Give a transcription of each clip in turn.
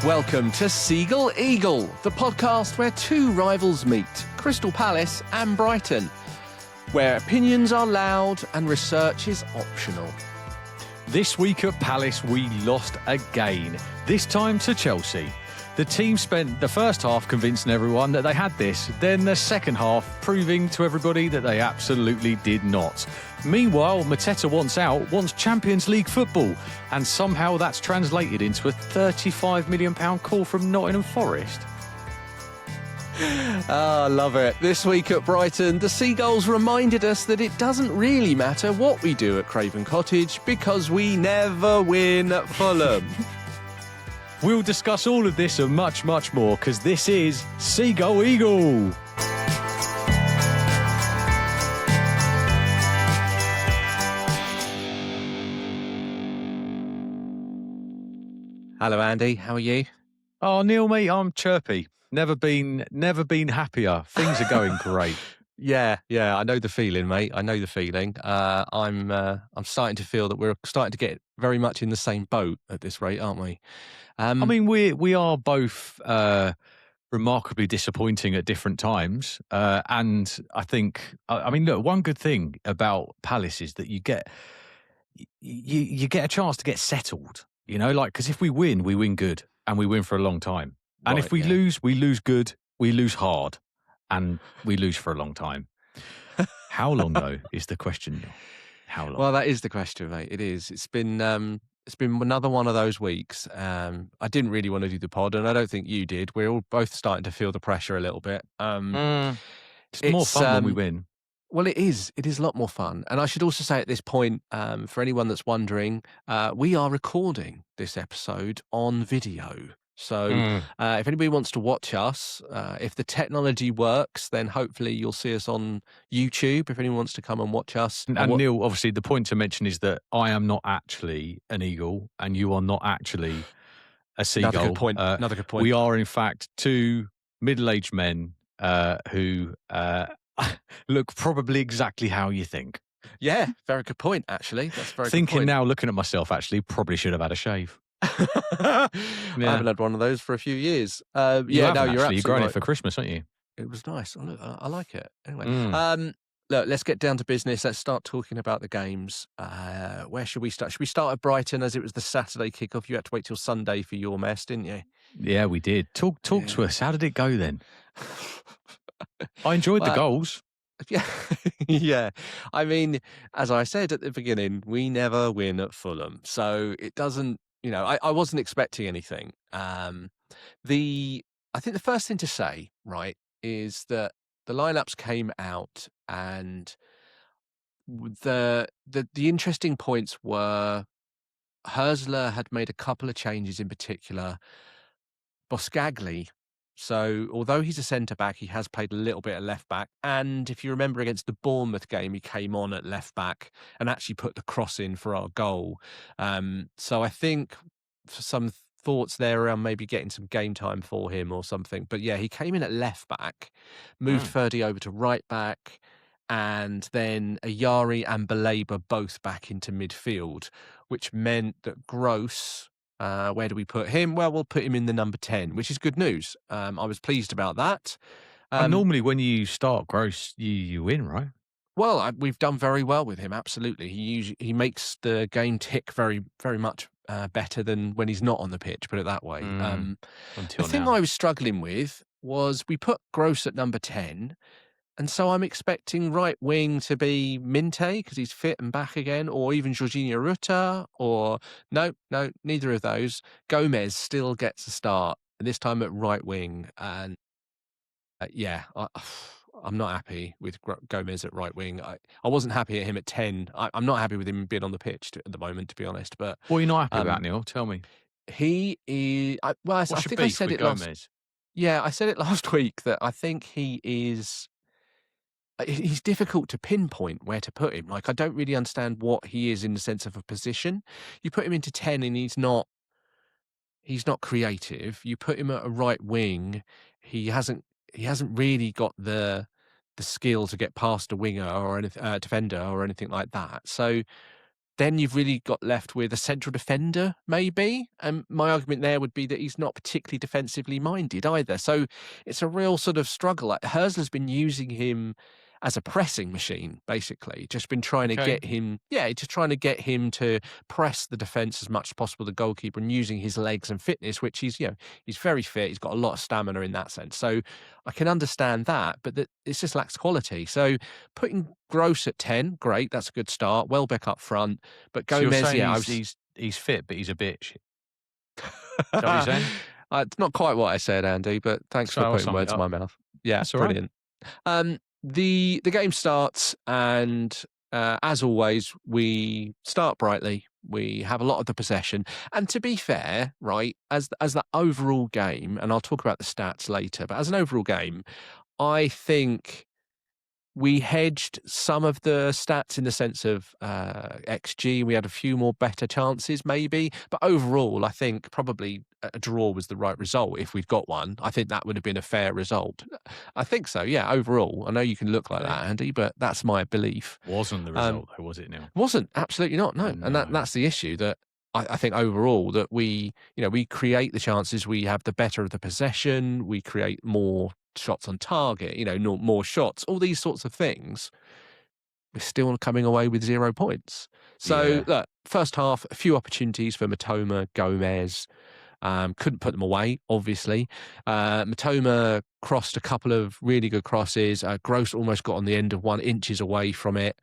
Welcome to Seagull Eagle, the podcast where two rivals meet, Crystal Palace and Brighton, where opinions are loud and research is optional. This week at Palace, we lost again, this time to Chelsea. The team spent the first half convincing everyone that they had this, then the second half proving to everybody that they absolutely did not. Meanwhile, Mateta wants Champions League football, and somehow that's translated into a £35 million call from Nottingham Forest. I love it. This week at Brighton, the Seagulls reminded us that it doesn't really matter what we do at Craven Cottage because we never win at Fulham. We'll discuss all of this and much, much more because this is Seagull Eagle. Hello, Andy. How are you? Oh, Neil, mate, I'm chirpy. Never been happier. Things are going great. Yeah, I know the feeling, mate. I know the feeling. I'm starting to feel that we're starting to get very much in the same boat at this rate, aren't we? I mean, we are both remarkably disappointing at different times, and I think, I mean, look, one good thing about Palace is that you get a chance to get settled. You know, like, because if we win good, and we win for a long time. And Right, if we lose good, we lose hard, and we lose for a long time. How long, though, is the question, Neil? How long? Well, that is the question, mate. It is. It's been another one of those weeks. I didn't really want to do the pod, and I don't think you did. We're all both starting to feel the pressure a little bit. It's more fun when we win. Well, it is. It is a lot more fun. And I should also say at this point, for anyone that's wondering, we are recording this episode on video. So if anybody wants to watch us, if the technology works, then hopefully you'll see us on YouTube if anyone wants to come and watch us. And Neil, obviously, the point to mention is that I am not actually an eagle and you are not actually a seagull. Another good point. We are, in fact, two middle-aged men who look probably exactly how you think. Yeah, very good point, actually. That's very Thinking good point. now, looking at myself, actually, probably should have had a shave. I haven't had one of those for a few years. You're absolutely growing right. it for Christmas, aren't you? It was nice. Oh, look, I like it. Anyway, look, let's get down to business. Let's start talking about the games. Where should we start? Should we start at Brighton as it was the Saturday kickoff? You had to wait till Sunday for your mess, didn't you? Yeah, we did. Talk to us. How did it go then? I enjoyed the goals. Yeah, yeah. I mean, as I said at the beginning, we never win at Fulham, so it doesn't. You know, I wasn't expecting anything. I think the first thing to say, right, is that the lineups came out, and the interesting points were Herzler had made a couple of changes in particular. Boscagli. So, although he's a centre-back, he has played a little bit at left-back. And if you remember against the Bournemouth game, he came on at left-back and actually put the cross in for our goal. So I think for some thoughts there around maybe getting some game time for him or something. But yeah, he came in at left-back, moved Ferdy over to right-back, and then Ayari and Baleba both back into midfield, which meant that Gross... where do we put him? Well, we'll put him in the number 10, which is good news. I was pleased about that. And normally when you start Gross, you win, right? Well, we've done very well with him, absolutely. He makes the game tick very, very much better than when he's not on the pitch, put it that way. The thing I was struggling with was we put Gross at number 10, and so I'm expecting right wing to be Minte because he's fit and back again, or even Jorginho Rutter, or no, neither of those. Gomez still gets a start, and this time at right wing. And I'm not happy with Gomez at right wing. I wasn't happy at him at 10. I'm not happy with him being on the pitch at the moment, to be honest. But what are you not happy about, Neil? Tell me. He is. I think I said it Gomez? I said it last week that I think he is. He's difficult to pinpoint where to put him. Like, I don't really understand what he is in the sense of a position. You put him into 10 and he's not creative. You put him at a right wing, he hasn't really got the skill to get past a winger or a defender or anything like that. So then you've really got left with a central defender, maybe. And my argument there would be that he's not particularly defensively minded either. So it's a real sort of struggle. Like Herzler's been using him as a pressing machine, basically. Just been trying to Okay. get him, yeah, just trying to get him to press the defence as much as possible, the goalkeeper, and using his legs and fitness, which he's very fit. He's got a lot of stamina in that sense. So I can understand that, but that it just lacks quality. So putting Gross at 10, great, that's a good start. Welbeck up front, but So you're Gomez, saying yeah, I he's was. he's he's fit, but he's a bitch. Is that what you're saying? It's not quite what I said, Andy, but thanks So for I'll putting sum it words in up. my mouth. Yeah, That's all right. brilliant. The game starts, and as always, we start brightly. We have a lot of the possession, and to be fair, right, as the overall game, and I'll talk about the stats later, but as an overall game, I think we hedged some of the stats in the sense of XG. We had a few more better chances, maybe. But overall, I think probably a draw was the right result if we'd got one. I think that would have been a fair result. I think so, yeah, overall. I know you can look like Okay. that, Andy, but that's my belief. Wasn't the Um, result though, was it, Neil? wasn't, absolutely not, I no. And know. that's the issue that I think overall that we create the chances, we have the better of the possession, we create more shots on target, more shots, all these sorts of things. We're still coming away with 0 points. So Yeah. look, first half, a few opportunities for Matoma, Gomez. Couldn't put them away, obviously. Matoma crossed a couple of really good crosses. Gross almost got on the end of one, inches away from it.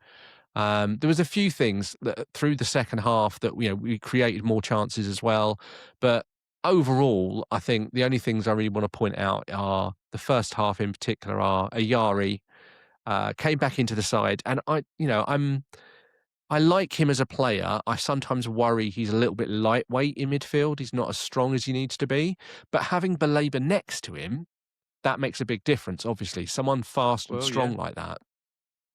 There was a few things that through the second half that we created more chances as well. But overall, I think the only things I really want to point out are the first half in particular are Ayari came back into the side, and I like him as a player. I sometimes worry he's a little bit lightweight in midfield. He's not as strong as he needs to be. But having Baleba next to him, that makes a big difference. Obviously, someone fast and Well, yeah. strong like that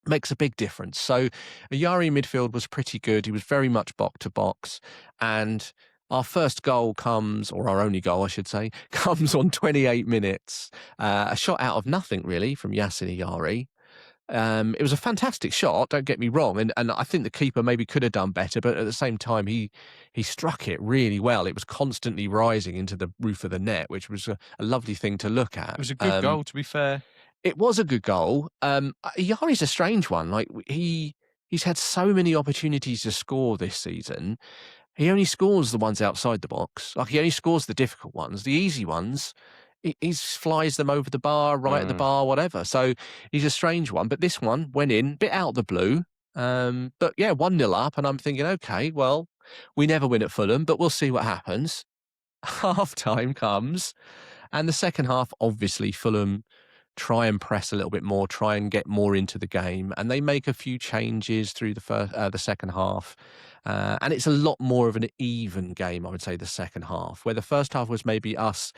makes a big difference. So Ayari in midfield was pretty good. He was very much box to box. And our first goal comes, or our only goal, I should say, comes on 28 minutes. A shot out of nothing, really, from Yasin Ayari. It was a fantastic shot, don't get me wrong, and I think the keeper maybe could have done better, but at the same time, he struck it really well. It was constantly rising into the roof of the net, which was a lovely thing to look It at. was a good goal, to be fair. It was a good goal. Yari's a strange one. Like he's had so many opportunities to score this season. He only scores the ones outside the box. Like he only scores the difficult ones. The easy ones, he flies them over the bar, right at the Mm. bar, whatever. So he's a strange one. But this one went in, bit out of the blue. But yeah, 1-0 up, and I'm thinking, okay, well, we never win at Fulham, but we'll see what happens. Half time comes, and the second half, obviously, Fulham try and press a little bit more, try and get more into the game, and they make a few changes through the second half, and it's a lot more of an even game, I would say, the second half, where the first half was maybe us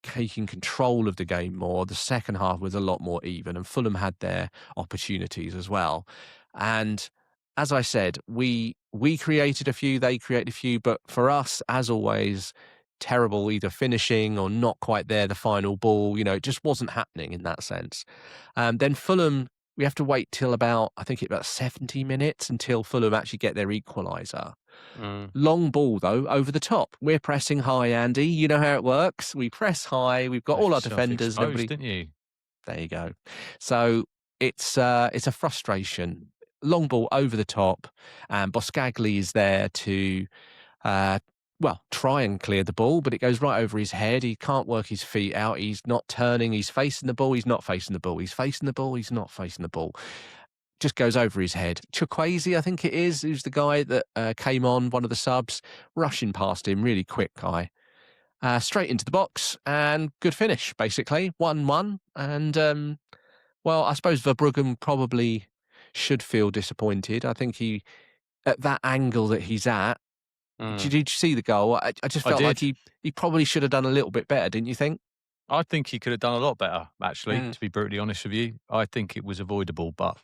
taking control of the game more. The second half was a lot more even, and Fulham had their opportunities as well. And as I said, we created a few, they created a few, but for us, as always, terrible either finishing or not quite there. The final ball, it just wasn't happening in that sense. Then Fulham. We have to wait till I think it's about 70 minutes until Fulham actually get their equaliser. Mm. Long ball, though, over the top. We're pressing high, Andy. You know how it works. We press high. We've got all Left our yourself defenders and exposed, everybody. didn't you? There you go. So it's a frustration. Long ball over the top, and Boscagli is there to, uh, try and clear the ball, but it goes right over his head. He can't work his feet out. He's not turning. He's facing the ball. He's not facing the ball. He's facing the ball. He's not facing the ball. Just goes over his head. Chukwueze, I think it is, who's the guy that came on, one of the subs, rushing past him, really quick guy. Straight into the box, and good finish, basically. 1-1. And, I suppose Verbruggen probably should feel disappointed. I think at that angle that he's at, Mm. did you see the goal? I just I felt like did. he probably should have done a little bit better, didn't you think? I think he could have done a lot better, actually, Mm. to be brutally honest with you. I think it was avoidable, but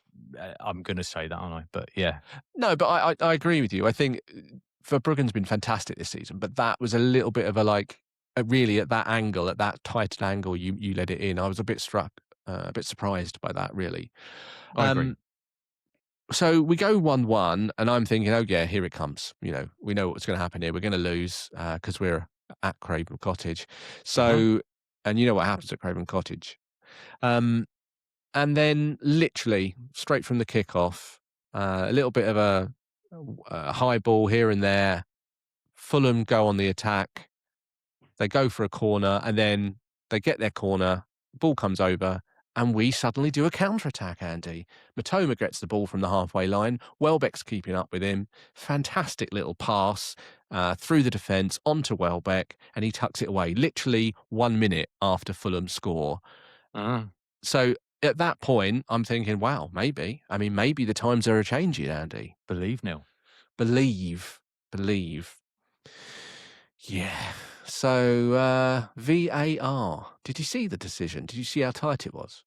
I'm going to say that, aren't I? But yeah. No, but I agree with you. I think Verbruggen's been fantastic this season, but that was a little bit of really at that angle, at that tight angle you let it in. I was a bit struck, a bit surprised by that, really. I agree. Um, So we go 1-1, and I'm thinking, "Oh, yeah, here it comes." We know what's gonna happen here. We're gonna lose, because 'cause we're at Craven Cottage. Hmm. So and you know what happens at Craven Cottage. Um, and then literally straight from the kickoff, a little bit of a high ball here and there. Fulham go on the attack. They go for a corner, and then they get their corner, ball comes over, and we suddenly do a counter-attack, Andy. Matoma gets the ball from the halfway line. Welbeck's keeping up with him. Fantastic little pass through the defence onto Welbeck, and he tucks it away, literally 1 minute after Fulham score. Mm. So at that point, I'm thinking, wow, maybe. I mean, maybe the times are a-changing, Andy. Believe, Neil. Believe. Believe. Yeah. So, VAR. Did you see the decision? Did you see how tight it was?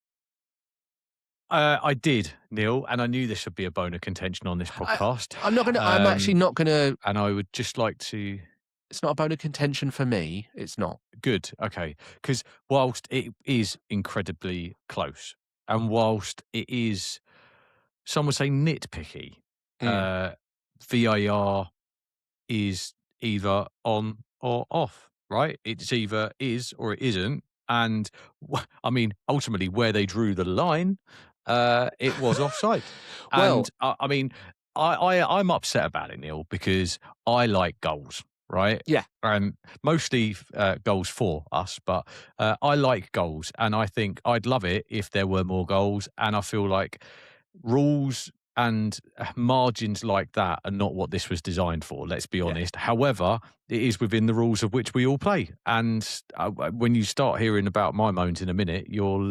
I did, Neil, and I knew this would be a bone of contention on this I podcast. I'm actually not gonna And I would just like to. it's not a bone of contention for me. It's not. Good, okay, because whilst it is incredibly close, and whilst it is, some would say nitpicky, Mm. uh, VAR is either on or off, right? It's either is or it isn't. And I mean, ultimately, where they drew the line, it was offside. Well, And I mean, I'm upset about it, Neil, because I like goals, right? yeah. Mostly goals for us, but I like goals, and I think I'd love it if there were more goals. And I feel like rules and margins like that are not what this was designed for, let's be Yeah. honest. However, it is within the rules of which we all play. And when you start hearing about my moans in a minute, you'll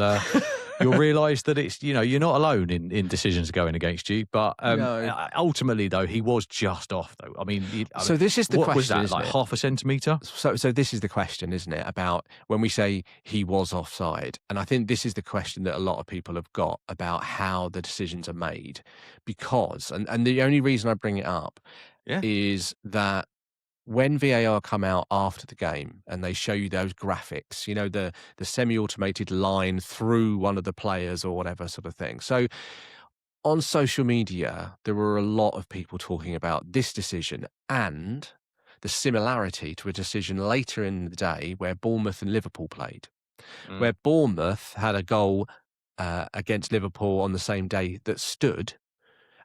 realise that it's, you're not alone in decisions going against you. But No. ultimately, though, he was just off, though. I mean, So this is the what was question, that, isn't like it? half a centimetre? So this is the question, isn't it, about when we say he was offside? And I think this is the question that a lot of people have got about how the decisions are made, because and the only reason I bring it up Yeah. is that when VAR come out after the game and they show you those graphics, the semi-automated line through one of the players or whatever sort of thing. So on social media, there were a lot of people talking about this decision and the similarity to a decision later in the day where Bournemouth and Liverpool played, Mm. where Bournemouth had a goal against Liverpool on the same day that stood.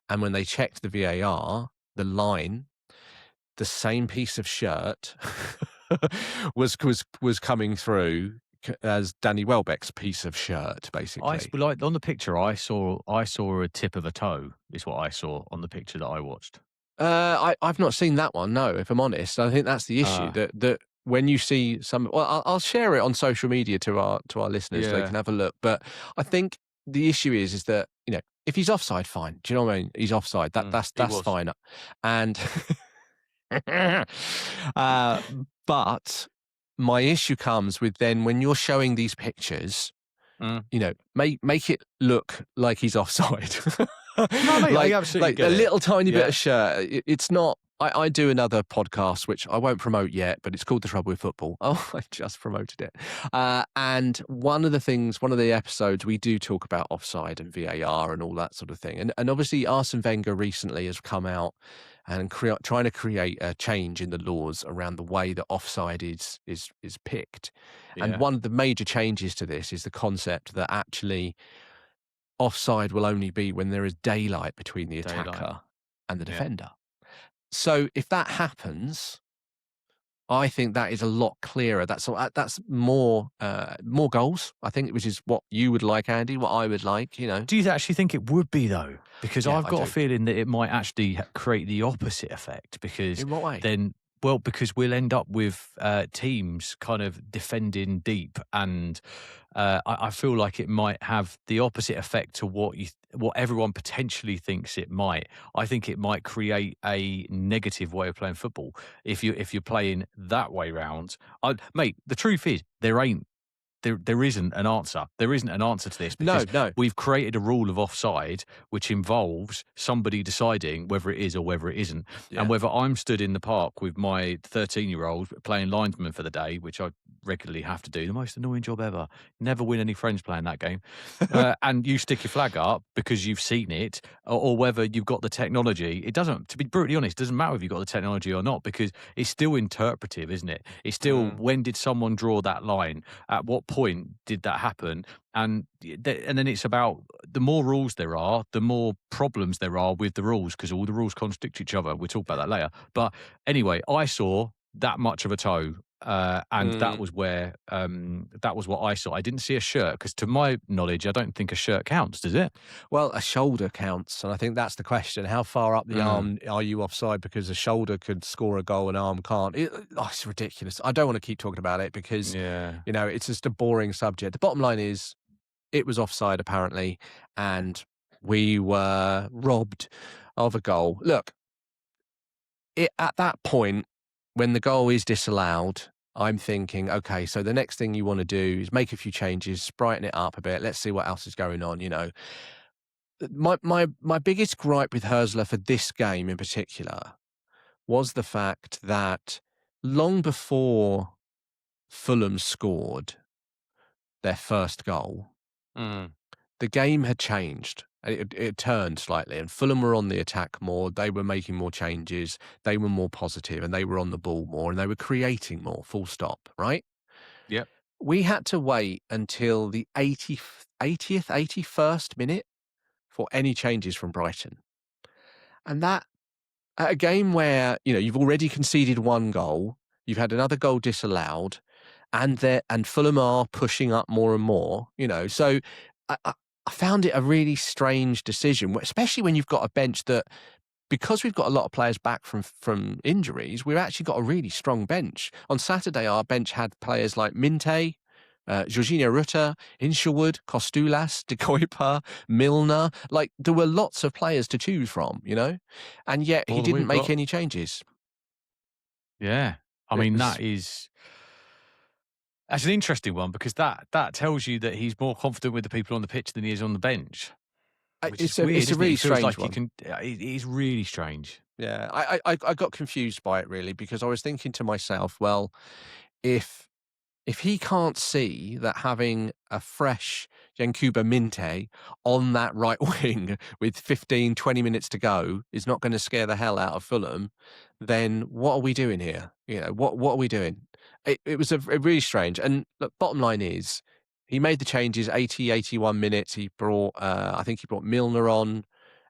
And when they checked the VAR, the line, the same piece of shirt was coming through as Danny Welbeck's piece of shirt, basically. Like on the picture I saw a tip of a toe is what I saw on the picture that I watched. I've not seen that one. No, if I'm honest, I think that's the issue Uh, that when you see some, well, I'll share it on social media to our listeners so they yeah. can have a look. But I think the issue is that if he's offside, fine. Do you know what I mean? He's offside. He That's was. fine. And uh, but my issue comes with then when you're showing these pictures, Mm. make it look like he's offside. No, mate, I like absolutely like a get it. little tiny bit Yeah. of shirt. It's not. I do another podcast which I won't promote yet, but it's called The Trouble with Football. Oh, I just promoted it. And one of the episodes we do talk about offside and VAR and all that sort of thing. And obviously Arsene Wenger recently has come out and trying to create a change in the laws around the way that offside is picked. And Yeah. one of the major changes to this is the concept that actually offside will only be when there is daylight between the Daylight. attacker and the Yeah. defender. So if that happens, I think that is a lot clearer. That's more goals, I think, which is what you would like, Andy, what I would like. Do you actually think it would be, though? Because Yeah, I've I got a do. feeling that it might actually create the opposite effect. Because In what way? then, well, because we'll end up with teams kind of defending deep, and I feel like it might have the opposite effect to what everyone potentially thinks it might. I think it might create a negative way of playing football if you're playing that way round. Mate, the truth is there isn't an answer. There isn't an answer to this, No, because no. we've created a rule of offside which involves somebody deciding whether it is or whether it isn't. Yeah. And whether I'm stood in the park with my 13-year-old playing linesman for the day, which I regularly have to do, the most annoying job ever. Never win any friends playing that game. And you stick your flag up because you've seen it, or whether you've got the technology. It doesn't, to be brutally honest, it doesn't matter if you've got the technology or not, because it's still interpretive, isn't it? It's still, Mm, when did someone draw that line? At what point did that happen? And and then it's about, the more rules there are, the more problems there are with the rules, because all the rules contradict each other. We'll talk about that later. But anyway, I saw that much of a toe. And that mm. was where that was what I saw. I didn't see a shirt, because, to my knowledge, I don't think a shirt counts, does it? Well, a shoulder counts, and I think that's the question. How far up the Mm, arm are you offside? Because a shoulder could score a goal, an arm can't. It's ridiculous. I don't want to keep talking about it because, yeah. it's just a boring subject. The bottom line is it was offside apparently, and we were robbed of a goal. Look, at that point, when the goal is disallowed, I'm thinking, okay, so the next thing you want to do is make a few changes, brighten it up a bit. Let's see what else is going on. My biggest gripe with Hersler for this game in particular was the fact that long before Fulham scored their first goal, Mm, the game had changed. It turned slightly, and Fulham were on the attack more. They were making more changes. They were more positive, and they were on the ball more, and they were creating more. Full stop. Right? yep. We had to wait until the 80th, 81st minute for any changes from Brighton, and that at a game where, you've already conceded one goal, you've had another goal disallowed, and Fulham are pushing up more and more, so I I I found it a really strange decision, especially when you've got a bench that, because we've got a lot of players back from injuries, we've actually got a really strong bench. On Saturday, our bench had players like Minte, Jorginho Rutter, Hinshelwood, Costulas, De Kuyper, Milner. Like, there were lots of players to choose from. And yet he More than didn't we've make got. any changes. Yeah. I It mean, was that's an interesting one, because that tells you that he's more confident with the people on the pitch than he is on the bench, which is weird, it's a isn't it? really He feels strange like he one. can. It is really strange. Yeah, I got confused by it really because I was thinking to myself, well, if if he can't see that having a fresh Yankuba Minte on that right wing with 15, 20 minutes to go is not going to scare the hell out of Fulham, then what are we doing here? What are we doing? It was a really strange. And look, bottom line is, he made the changes 80, 81 minutes. He brought, I think he brought Milner on,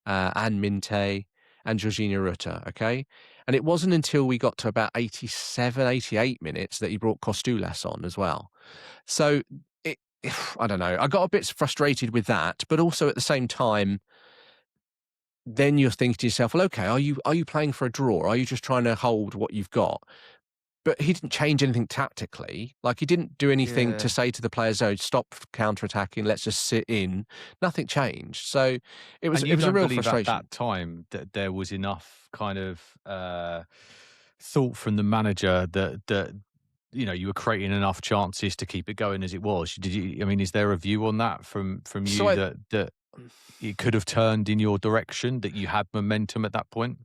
and Minte and Jorginho Rutter, okay? And it wasn't until we got to about 87, 88 minutes that he brought Costulas on as well. So it, I don't know. I got a bit frustrated with that, but also at the same time, then you're thinking to yourself, well, okay, are you playing for a draw? Are you just trying to hold what you've got? But he didn't change anything tactically. Like, he didn't do anything to Yeah. say to the players, "Oh, stop counter attacking. Let's just sit in." Nothing changed. So it was And it you was a don't real believe at frustration. that time that there was enough kind of thought from the manager that you were creating enough chances to keep it going as it was. Did you? I mean, is there a view on that from So you, that it could have turned in your direction, that you had momentum at that point?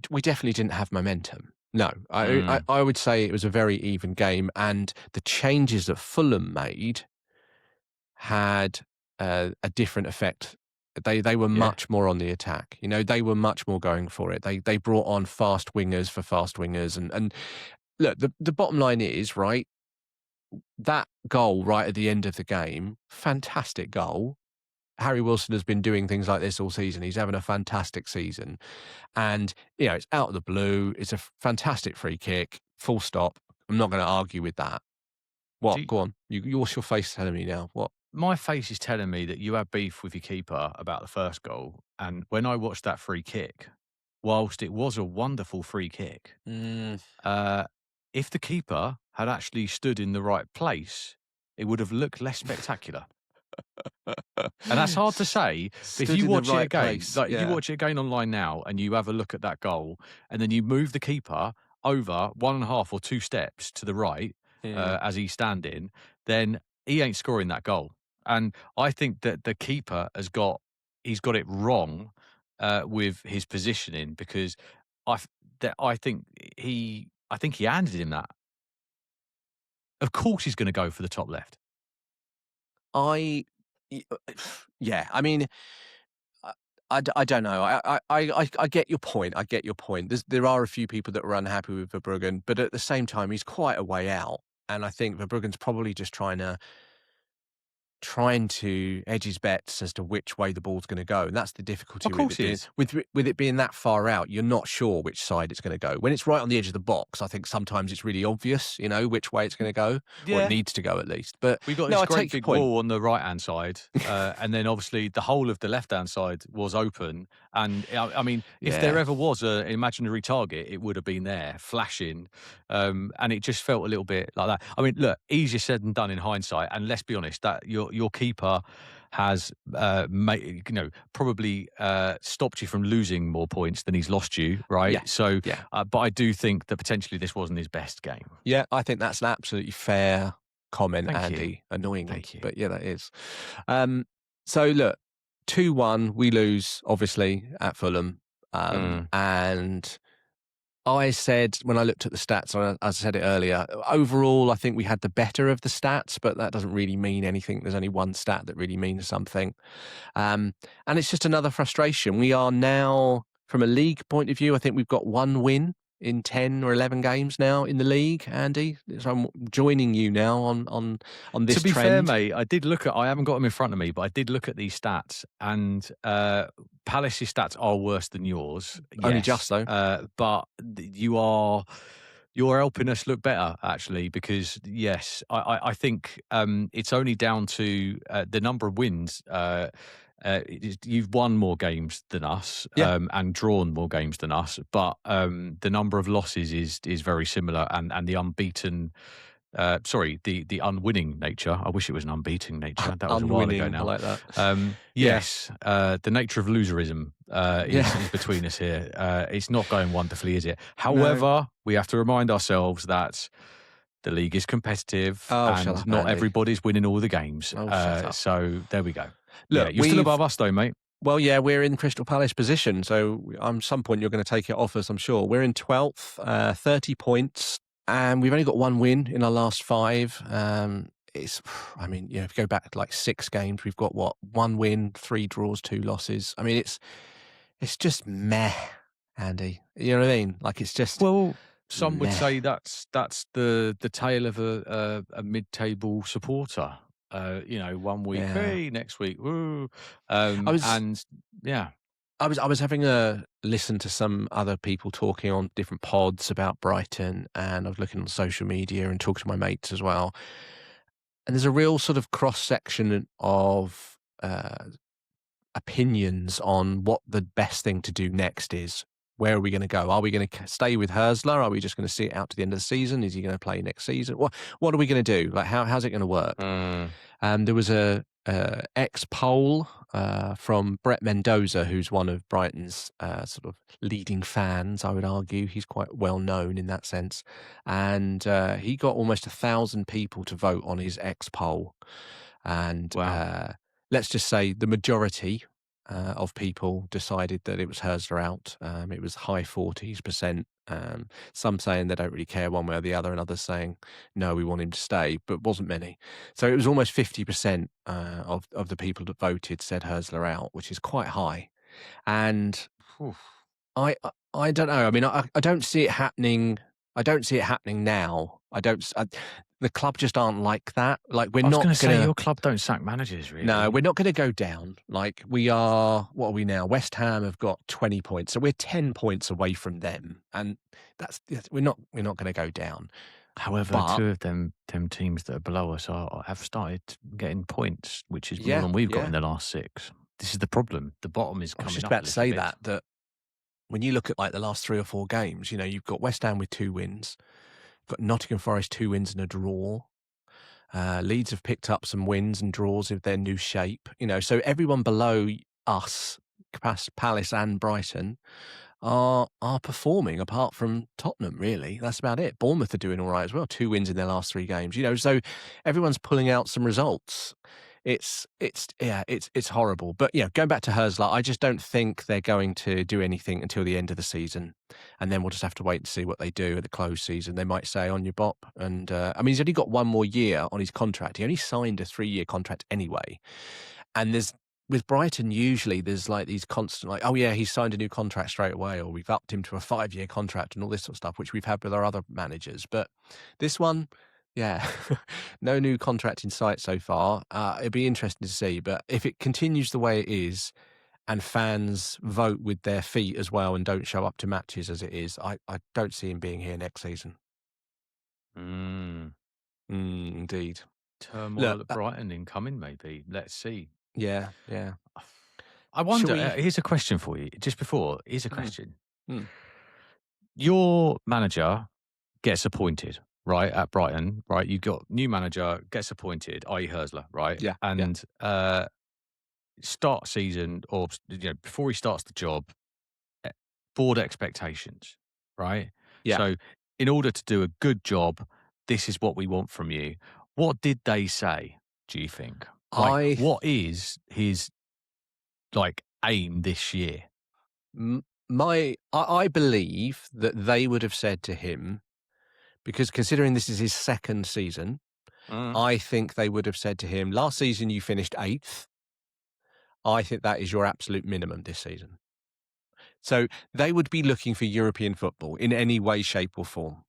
we definitely didn't have momentum. No, Mm, I would say it was a very even game, and the changes that Fulham made had a different effect. They were yeah. much more on the attack. They were much more going for it. They brought on fast wingers for fast wingers, and look, the bottom line is, right, that goal right at the end of the game, fantastic goal. Harry Wilson has been doing things like this all season. He's having a fantastic season. And, it's out of the blue. It's a fantastic free kick, full stop. I'm not going to argue with that. Do What? you, Go on. What's your face telling me now? What? my face is telling me that you had beef with your keeper about the first goal, and when I watched that free kick, whilst it was a wonderful free kick, Mm. Uh, if the keeper had actually stood in the right place, it would have looked less spectacular. And that's hard to say, but if Stood you in the watch it right again, place. like if you Yeah. watch it again online now and you have a look at that goal, and then you move the keeper over 1.5 or 2 steps to the right, Mm. as he's standing, then he ain't scoring that goal. And I think that the keeper he's got it wrong with his positioning, because I f- I think he handed him that. Of course he's going to go for the top left. I y yeah, I mean, I I don't know. I get your point, I get your point. There are a few people that are unhappy with Verbruggen, but at the same time, he's quite a way out, and I think Verbruggen's probably just trying to edge his bets as to which way the ball's gonna go, and that's the Of difficulty with course it he being is. with it being that far out, you're not sure which side it's gonna go. When it's right on the edge of the box, I think sometimes it's really obvious, which way it's gonna go, or it Yeah. needs to go at least. But We got no, this I great take your big point. wall on the right hand side, and then obviously the whole of the left hand side was open. And I mean, if there Yeah. ever was an imaginary target, it would have been there, flashing, and it just felt a little bit like that. I mean, look, easier said than done in hindsight. And let's be honest, that your keeper has probably stopped you from losing more points than he's lost you, Yeah. right? So, Yeah. but I do think that potentially this wasn't his best game. Yeah, I think that's an absolutely fair comment, Thank you, Andy, annoyingly, thank you. but yeah, that is. Um, so look, 2-1, we lose, obviously, at Fulham, Mm. and I said when I looked at the stats, and I said it earlier, overall, I think we had the better of the stats, but that doesn't really mean anything. There's only one stat that really means something. And it's just another frustration. We are now, from a league point of view, I think we've got one win in 10 or 11 games now in the league, Andy. So I'm joining you now on To this be fair, trend. mate, I haven't got them in front of me, but I did look at these stats, and Palace's stats are worse than yours. Only just Yes, though. but you're helping us look better, actually, because yes, I think it's only down to the number of wins. You've won more games than us, Yeah, and drawn more games than us, but the number of losses is very similar, and the unbeaten. Sorry, the unwinning nature. I wish it was an unbeaten nature. That was a while ago unwinning. I now. like that. Yeah, Yes, the nature of loserism is yeah. between us here. It's not going wonderfully, is it? No. However, we have to remind ourselves that the league is competitive Oh, shut and up, not Andy. everybody's winning all the games. Oh, shut up. So there we go. Yeah, Look, you're still above us, though, mate. well, yeah, we're in Crystal Palace position, so some point you're going to take it off us, I'm sure. We're in 12th, 30 points, and we've only got one win in our last five. I mean, if you go back like 6 games, we've got what, one win, 3 draws, 2 losses. I mean, it's just meh, Andy. You know what I mean? Like it's just Well, some would meh. say that's the tale of a mid-table supporter. One week, Yeah, hey, next week, woo, I was and yeah. I was having a listen to some other people talking on different pods about Brighton, and I was looking on social media and talking to my mates as well. And there's a real sort of cross section of opinions on what the best thing to do next is. Where are we going to go? Are we going to stay with Hersler? Are we just going to see it out to the end of the season? Is he going to play next season? What are we going to do? Like how's it going to work? Mm. There was a ex poll from Brett Mendoza, who's one of Brighton's sort of leading fans. I would argue he's quite well known in that sense, and he got almost 1,000 people to vote on his ex poll, and Wow. let's just say the majority of people decided that it was Hersler out. It was high 40s%. Some saying they don't really care one way or the other, and others saying no, we want him to stay, but wasn't many. So it was almost 50% of the people that voted said Hersler out, which is quite high. And Phew. I don't know. I mean, I don't see it happening. I don't see it happening now. I don't. The club just aren't like that. Like we're I was not going to say gonna. your club don't sack managers, No, really. we're not going to go down. Like we are. What are we now? West Ham have got 20 points, so we're 10 points away from them, and we're not going to go down. However, But two of them teams that are below us have started getting points, which is more yeah, than we've got yeah. in the last 6. This is the problem. The bottom is I was coming just up a about to little say bit. that when you look at like the last 3 or 4 games, you've got West Ham with 2 wins, you've got Nottingham Forest 2 wins and a draw. Leeds have picked up some wins and draws of their new shape. So everyone below us, Palace and Brighton, are performing. Apart from Tottenham, really, that's about it. Bournemouth are doing all right as well. 2 wins in their last 3 games. So everyone's pulling out some results. it's horrible. But yeah, going back to Hersler, I just don't think they're going to do anything until the end of the season, and then we'll just have to wait and see what they do at the close season. They might say on your bop, and I mean he's only got one more year on his contract. He only signed a 3-year contract anyway, and there's with Brighton usually there's like these constant like, oh yeah, he's signed a new contract straight away, or we've upped him to a 5-year contract and all this sort of stuff, which we've had with our other managers. But this one, yeah, no new contract in sight so far. It'd be interesting to see, but if it continues the way it is and fans vote with their feet as well and don't show up to matches as it is, I don't see him being here next season. Mm. Indeed. Look, Turmoil at Brighton incoming, maybe. Let's see. yeah, yeah. I Shall wonder, we? here's a question for you. Just before, here's a Mm, question. mm, Your manager gets appointed, right, at Brighton, right? You've got new manager, gets appointed, i.e. Hersler, right? yeah, yeah, And start season or before he starts the job, eh, board expectations, right? yeah. So in order to do a good job, this is what we want from you. What did they say, do you think? Like, I what is his like aim this year? I believe that they would have said to him, because considering this is his second season, Mm. I think they would have said to him, last season you finished eighth. I think that is your absolute minimum this season. So they would be looking for European football in any way, shape, or form.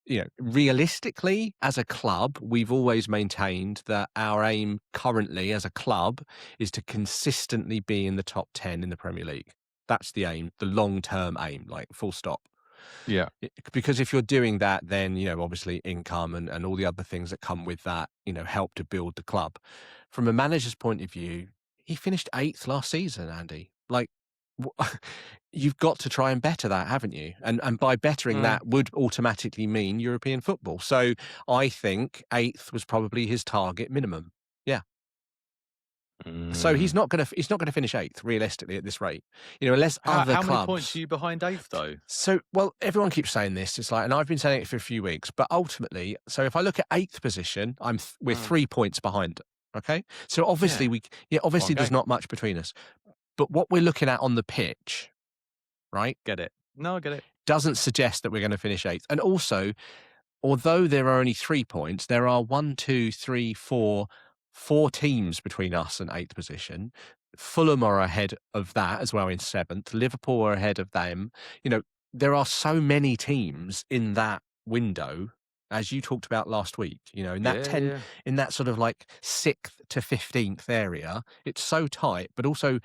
You know, realistically, as a club, we've always maintained that our aim currently as a club is to consistently be in the top 10 in the Premier League. That's the aim, the long term aim, like full stop. Yeah. Because if you're doing that, then, obviously income and all the other things that come with that, help to build the club. From a manager's point of view, he finished eighth last season, Andy. Like, you've got to try and better that, haven't you? And by bettering Mm. that would automatically mean European football. So I think eighth was probably his target minimum. Yeah. So Mm. he's not gonna finish eighth realistically at this rate. Unless other How many points are clubs. you behind eighth though? So, well, everyone keeps saying this. It's like, and I've been saying it for a few weeks, but ultimately, so if I look at eighth position, we're Mm. 3 points behind. Okay, so obviously Yeah. obviously One there's game. not much between us, but what we're looking at on the pitch, right, Get it. No, I get it. doesn't suggest that we're going to finish eighth. And also, although there are only 3 points, there are one, two, three, four teams between us and eighth position. Fulham are ahead of that as well in seventh. Liverpool are ahead of them. You know, there are so many teams in that window, as you talked about last week. In that Yeah, 10, yeah. in that sort of like 6th to 15th area, it's so tight. But also,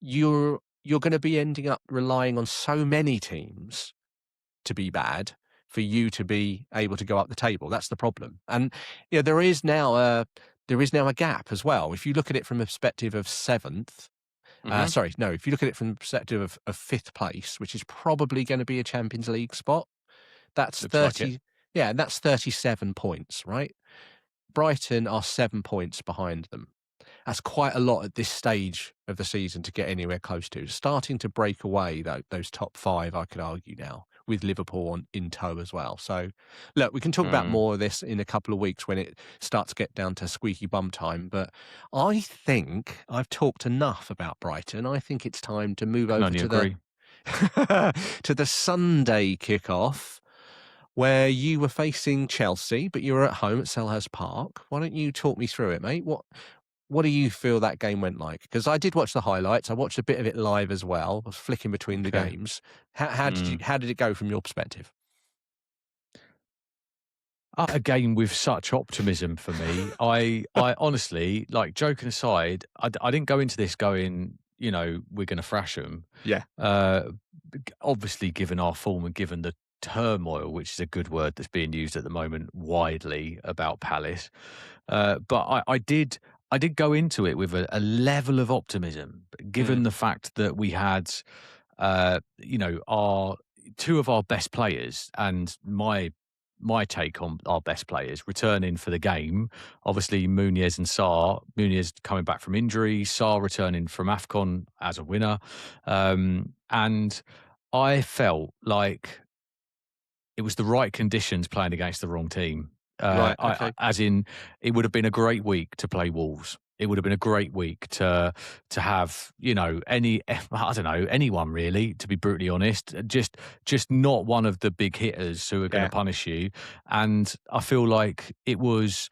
you're going to be ending up relying on so many teams to be bad for you to be able to go up the table. That's the problem. And there is now a gap as well. If you look at it from the perspective of seventh, Mhm. sorry, no, if you look at it from the perspective of fifth place, which is probably going to be a Champions League spot, that's Looks like it. 30. Yeah, and that's 37 points, right? Brighton are 7 points behind them. That's quite a lot at this stage of the season to get anywhere close to. Starting to break away those top five, I could argue now, with Liverpool in tow as well. So, look, we can talk about Mm. more of this in a couple of weeks when it starts to get down to squeaky bum time. But I think I've talked enough about Brighton. I think it's time to move Can over only to the agree. to the Sunday kickoff, where you were facing Chelsea, but you were at home at Selhurst Park. Why don't you talk me through it, mate? What do you feel that game went like? Because I did watch the highlights. I watched a bit of it live as well. I was flicking between the Okay. games. Mm. How did it go from your perspective? Again, with such optimism for me, I honestly, like, joking aside, I didn't go into this going, we're going to thrash them. Yeah. Uh, Obviously, given our form and given the turmoil, which is a good word that's being used at the moment widely about Palace, but I did go into it with a level of optimism, given Mm, the fact that we had, our two of our best players and my take on our best players returning for the game. Obviously, Muniz and Sarr. Muniz coming back from injury, Sarr returning from AFCON as a winner. And I felt like it was the right conditions playing against the wrong team. right. Okay. As in, it would have been a great week to play Wolves. It would have been a great week to have, any I don't know, anyone really, to be brutally honest, just not one of the big hitters who are going to Yeah. punish you. And I feel like it was,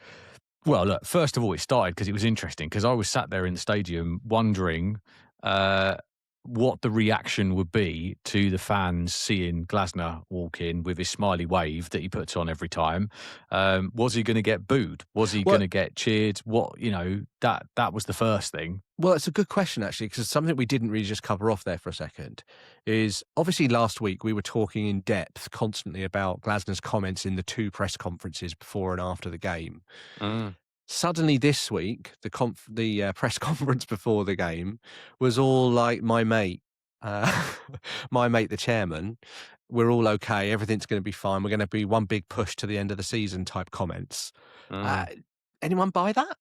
well, look, first of all, it started because it was interesting because I was sat there in the stadium wondering uh, what the reaction would be to the fans seeing Glasner walk in with his smiley wave that he puts on every time. Was he going to get booed? Was he going Well to get cheered? That was the first thing. well, it's a good question actually, because something we didn't really just cover off there for a second is obviously last week we were talking in depth constantly about Glasner's comments in the 2 press conferences before and after the game. Mm, Suddenly this week, press conference before the game was all like, "My mate, uh, my mate, the chairman, we're all okay, everything's gonna be fine, we're gonna be one big push to the end of the season," type comments. Uh, mm. anyone buy that?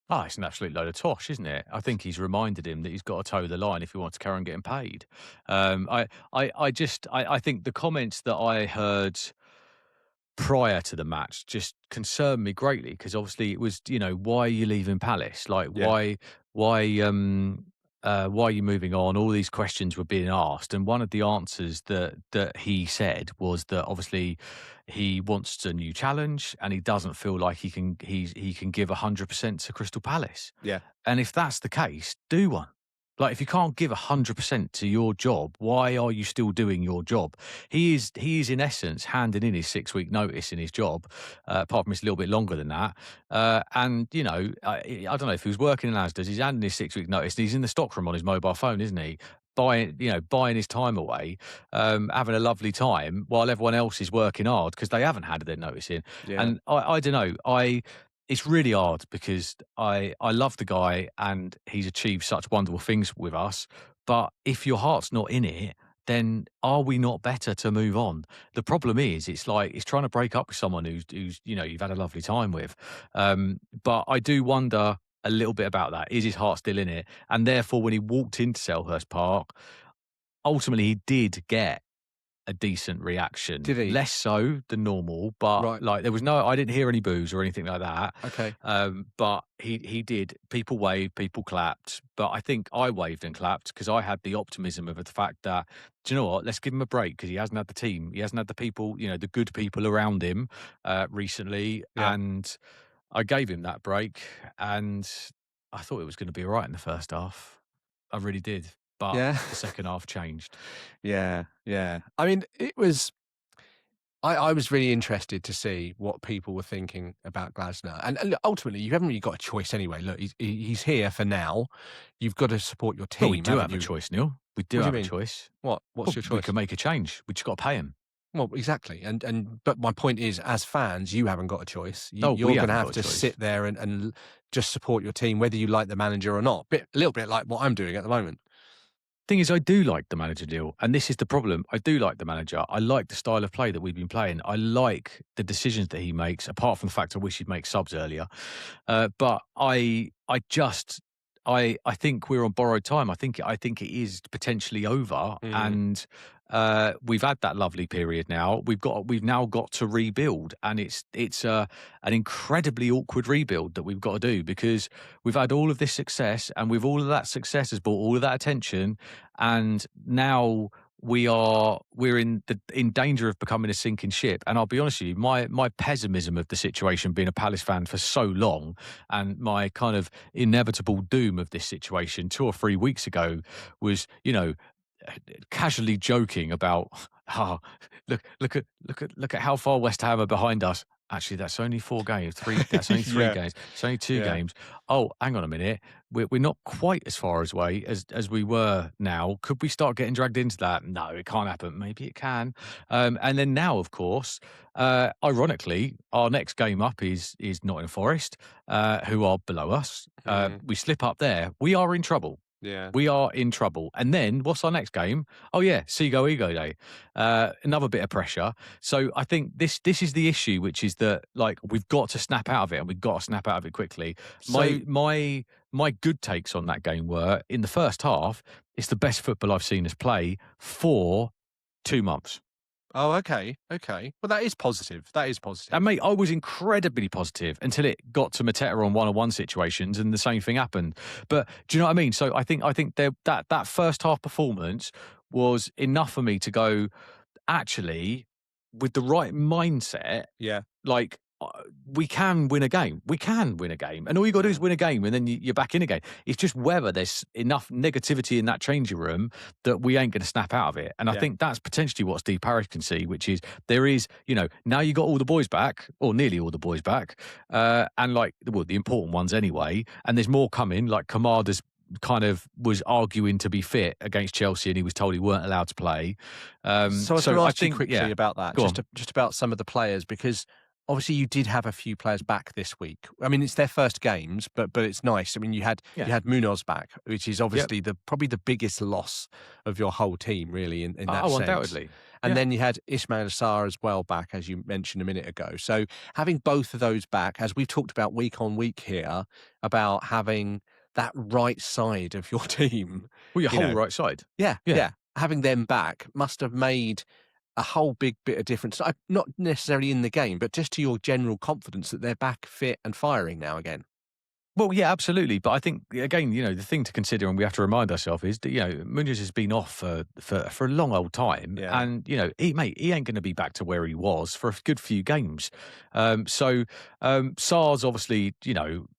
Oh, it's an absolute load of tosh, isn't it? I think he's reminded him that he's got to toe the line if he wants to carry on getting paid. I think the comments that I heard prior to the match just concerned me greatly because obviously it was, why are you leaving Palace? Like, Yeah, why are you moving on? All these questions were being asked, and one of the answers that he said was that obviously he wants a new challenge, and he doesn't feel like he can give 100% to Crystal Palace. yeah, And if that's the case, do one. Like, if you can't give 100% to your job, why are you still doing your job? He is in essence handing in his 6-week notice in his job. Apart from it's a little bit longer than that. And I don't know if he was working in Asda's, he's handing his 6-week notice, and he's in the stockroom on his mobile phone, isn't he? Buying his time away, having a lovely time while everyone else is working hard because they haven't handed their notice in. yeah. And I don't know. It's really hard because I love the guy and he's achieved such wonderful things with us. But if your heart's not in it, then are we not better to move on? The problem is, it's like it's trying to break up with someone who's you've had a lovely time with. But I do wonder a little bit about that. Is his heart still in it? And therefore, when he walked into Selhurst Park, ultimately he did get a decent reaction. Did he? Less so than normal, but Right, like there was I didn't hear any boos or anything like that. okay. But he did. People waved, people clapped, but I think I waved and clapped because I had the optimism of the fact that, do you know what? Let's give him a break because he hasn't had the team, he hasn't had the people, the good people around him recently, Yeah. and I gave him that break, and I thought it was going to be all right in the first half. I really did, but Yeah. the second half changed. Yeah, yeah. I mean, it was I was really interested to see what people were thinking about Glasner, and look, ultimately, you haven't really got a choice anyway. Look, he's here for now. You've got to support your Well, we team, do haven't have a you? choice, Neil. We do What do you have a mean? choice. What? What's Well, your we choice? can make a change. We just got to pay him. Well, exactly, and but my point is, as fans, you haven't got a choice. Oh, we You're going to haven't have got a to choice. sit there and just support your team, whether you like the manager or not. A little bit like what I'm doing at the moment. Thing is, I do like the manager deal, and this is the problem. I do like the manager. I like the style of play that we've been playing. I like the decisions that he makes. Apart from the fact I wish he'd make subs earlier, but I think we're on borrowed time. I think it is potentially over, Mm, and we've had that lovely period now. We've now got to rebuild, and it's an incredibly awkward rebuild that we've got to do because we've had all of this success, and with all of that success has brought all of that attention, and now we're in danger of becoming a sinking ship. And I'll be honest with you, my pessimism of the situation, being a Palace fan for so long, and my kind of inevitable doom of this situation 2 or 3 weeks ago was, casually joking about, oh, look at how far West Ham are behind us. Actually, that's only 4 games. That's only three yeah, games. It's only two yeah. games. Oh, hang on a minute. We're not quite as far away as we were now. Could we start getting dragged into that? No, it can't happen. Maybe it can. And then now, of course, ironically, our next game up is Nottingham Forest, who are below us. Mm, We slip up there. We are in trouble. yeah. We are in trouble. And then what's our next game? Oh yeah, Seago Ego Day. Another bit of pressure. So I think this is the issue, which is that, like, we've got to snap out of it, and we've got to snap out of it quickly. So My good takes on that game were, in the first half, it's the best football I've seen us play for 2 months. Oh, okay, okay. Well, that is positive. That is positive. And mate, I was incredibly positive until it got to Mateta on one-on-one situations, and the same thing happened. But do you know what I mean? So I think that first half performance was enough for me to go, actually, with the right mindset, Yeah. like, we can win a game. We can win a game. And all you got to do is Mm. win a game, and then you're back in again. It's just whether there's enough negativity in that changing room that we ain't going to snap out of it. And I Yeah. think that's potentially what Steve Parish can see, which is there is, now you got all the boys back, or nearly all the boys back, and like, well, the important ones anyway. And there's more coming, like Kamada's kind of was arguing to be fit against Chelsea and he was told he weren't allowed to play. So I was going So to I ask you think, quickly yeah, about that, go on. just about some of the players, because obviously you did have a few players back this week. I mean, it's their first games, but it's nice. I mean, you Yeah. had Munoz back, which is Yep. obviously the probably the biggest loss of your whole team, really, in that Oh, sense. undoubtedly. And Yeah. then you had Ismail Assar as well back, as you mentioned a minute ago. So having both of those back, as we've talked about week on week here, about having that right side of your team, Well, your you whole know, right side. yeah, Yeah. yeah. Having them back must have made a whole big bit of difference. Not necessarily in the game, but just to your general confidence that they're back fit and firing now again. Well, yeah, absolutely. But I think again, the thing to consider, and we have to remind ourselves, is that Munoz has been off for a long old time, Yeah. and he ain't going to be back to where he was for a good few games. So Sar's obviously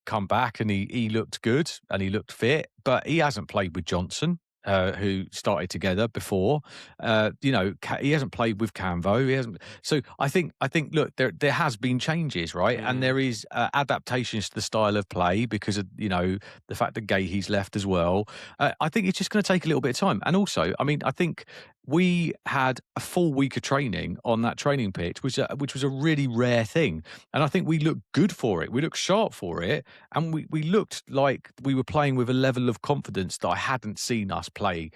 come back and he looked good and he looked fit, but he hasn't played with Johnson. Who started together before? He hasn't played with Canvo. He hasn't. So I think, look, there has been changes, right? And Mm. there is adaptations to the style of play because of the fact that Gahey's left as well. I think it's just going to take a little bit of time. And also, I mean, I think we had a full week of training on that training pitch, which was a really rare thing. And I think we looked good for it. We looked sharp for it, and we looked like we were playing with a level of confidence that I hadn't seen us play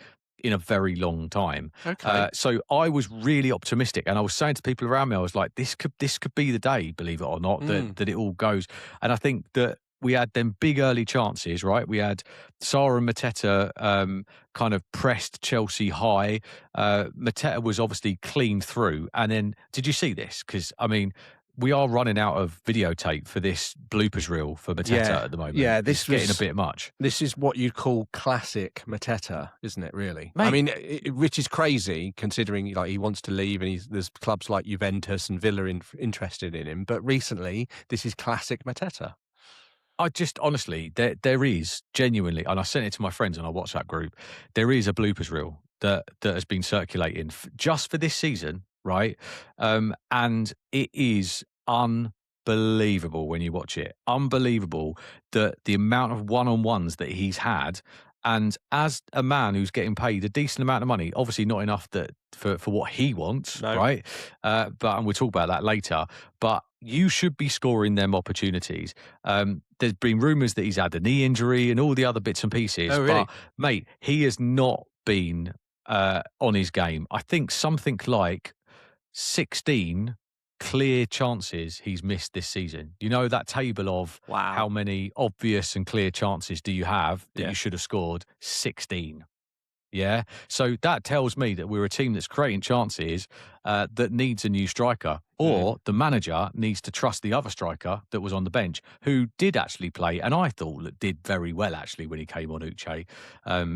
in a very long time. Okay. So I was really optimistic, and I was saying to people around me, I was like, this could be the day, believe it or not, Mm. that it all goes. And I think that we had them big early chances, right? We had Sarr and Mateta kind of pressed Chelsea high. Mateta was obviously cleaned through. And then, did you see this? Because, I mean, we are running out of videotape for this bloopers reel for Mateta Yeah. at the moment. Yeah. It's getting a bit much. This is what you'd call classic Mateta, isn't it? Really. I Mate, mean, which is crazy considering like he wants to leave, and there's clubs like Juventus and Villa interested in him. But recently, this is classic Mateta. I just honestly, there is genuinely, and I sent it to my friends on our WhatsApp group. There is a bloopers reel that has been circulating just for this season, right? And it is unbelievable when you watch it. Unbelievable that the amount of one-on-ones that he's had. And as a man who's getting paid a decent amount of money, obviously not enough that for what he wants, No. right? But and we'll talk about that later. But you should be scoring them opportunities. There's been rumours that he's had a knee injury and all the other bits and pieces. Oh, really? But mate, he has not been on his game. I think something like 16 clear chances he's missed this season. You know that table of how Wow. many obvious and clear chances do you have that Yeah. you should have scored? 16. Yeah. So that tells me that we're a team that's creating chances that needs a new striker, Mm. or the manager needs to trust the other striker that was on the bench, who did actually play, and I thought did very well actually when he came on Uche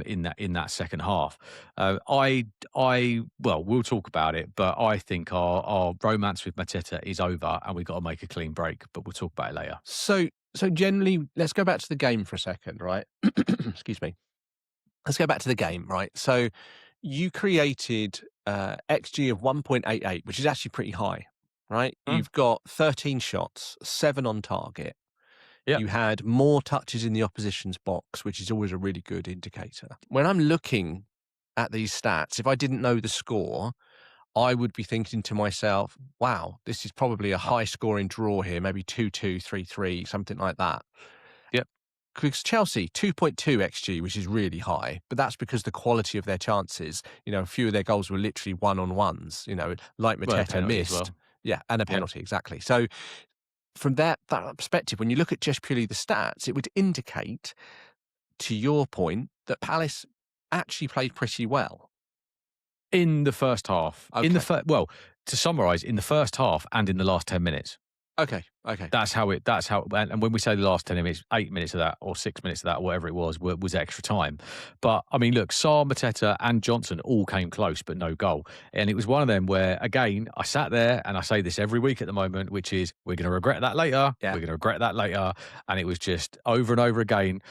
in that second half. Well, we'll talk about it, but I think our romance with Mateta is over, and we've got to make a clean break. But we'll talk about it later. So generally, let's go back to the game for a second, right? Excuse me. Let's go back to the game, right? So you created XG of 1.88, which is actually pretty high, right? Mm. You've got 13 shots, 7 on target. Yeah. You had more touches in the opposition's box, which is always a really good indicator. When I'm looking at these stats, if I didn't know the score, I would be thinking to myself, wow, this is probably a high scoring draw here, maybe 2-2, 3-3, something like that. Yep. Because Chelsea, 2.2 XG, which is really high, but that's because the quality of their chances, a few of their goals were literally one-on-ones, like Well, a Mateta penalty as missed. well. Yeah, and a Yeah. penalty, exactly. So from that perspective, when you look at just purely the stats, it would indicate, to your point, that Palace actually played pretty well. In the first half. In the Okay. well, to summarise, in the first half and in the last 10 minutes. Okay, okay. That's how it went. And when we say the last 10 minutes, 8 minutes of that or 6 minutes of that, or whatever it was extra time. But I mean, look, Sarr, Mateta and Johnson all came close, but no goal. And it was one of them where, again, I sat there and I say this every week at the moment, which is, we're going to regret that later. Yeah. We're going to regret that later. And it was just over and over again.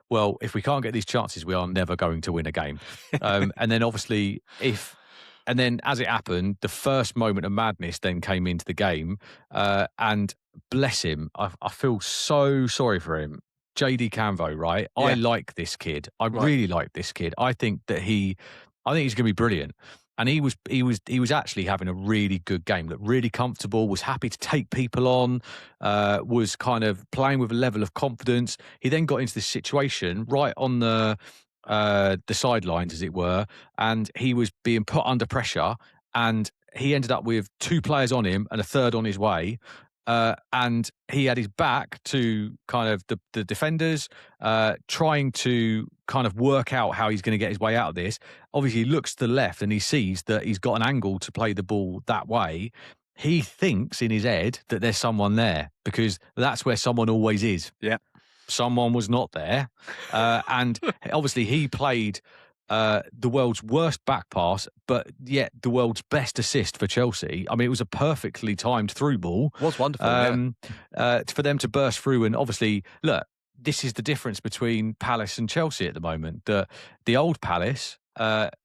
Well, if we can't get these chances, we are never going to win a game. And then obviously and then, as it happened, the first moment of madness then came into the game. And bless him, I feel so sorry for him. JD Canvo, right? Yeah. I like this kid. I Right. really like this kid. I think he's going to be brilliant. And he was actually having a really good game. Looked really comfortable. Was happy to take people on. Was kind of playing with a level of confidence. He then got into this situation right on the sidelines, as it were, and he was being put under pressure, and he ended up with 2 players on him and a third on his way. And he had his back to kind of the defenders, trying to kind of work out how he's going to get his way out of this. Obviously, he looks to the left and he sees that he's got an angle to play the ball that way. He thinks in his head that there's someone there, because that's where someone always is. Yeah. Someone was not there. And obviously he played the world's worst back pass, but yet the world's best assist for Chelsea. I mean, it was a perfectly timed through ball. It was wonderful, for them to burst through. And obviously, look, this is the difference between Palace and Chelsea at the moment. The old Palace,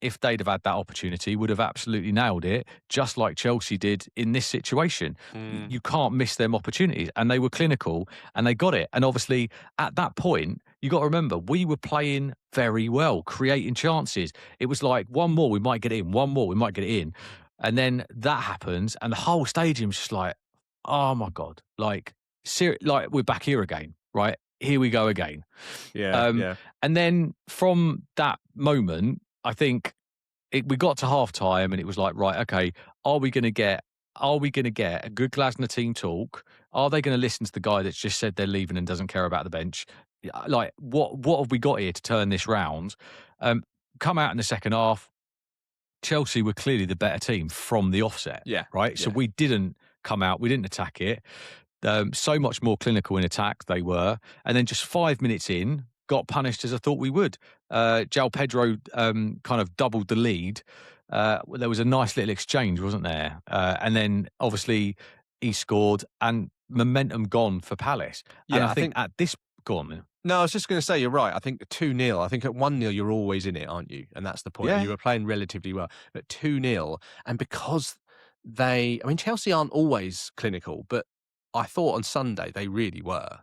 if they'd have had that opportunity, would have absolutely nailed it, just like Chelsea did in this situation. You can't miss them opportunities. And they were clinical and they got it. And obviously, at that point, you got to remember, we were playing very well, creating chances. It was like, one more, we might get it in. One more, we might get it in. And then that happens, and the whole stadium's just like, oh my God, like we're back here again, right? Here we go again. Yeah. And then from that moment, I think we got to half time and it was like, right, okay, are we going to get a good Glasner team talk? Are they going to listen to the guy that's just said they're leaving and doesn't care about the bench? Like, what have we got here to turn this round? Come out in the second half, Chelsea were clearly the better team from the offset. Yeah. Right. So we didn't come out, we didn't attack it. So much more clinical in attack they were. And then just 5 minutes in, got punished as I thought we would. João Pedro kind of doubled the lead. There was a nice little exchange, wasn't there? And then obviously he scored and momentum gone for Palace. Yeah, and I think at this... Go on, man. No, I was just going to say, you're right. I think 2-0, I think at 1-0, you're always in it, aren't you? And that's the point. Yeah. You were playing relatively well. But 2-0, and because Chelsea aren't always clinical, but I thought on Sunday they really were.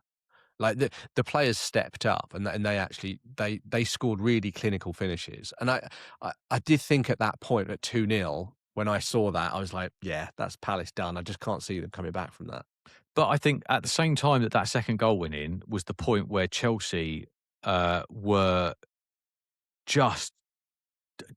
Like the players stepped up and they actually they scored really clinical finishes. And I did think at that point at 2-0, when I saw that, I was like, yeah, that's Palace done. I just can't see them coming back from that. But I think at the same time that second goal went in was the point where Chelsea were just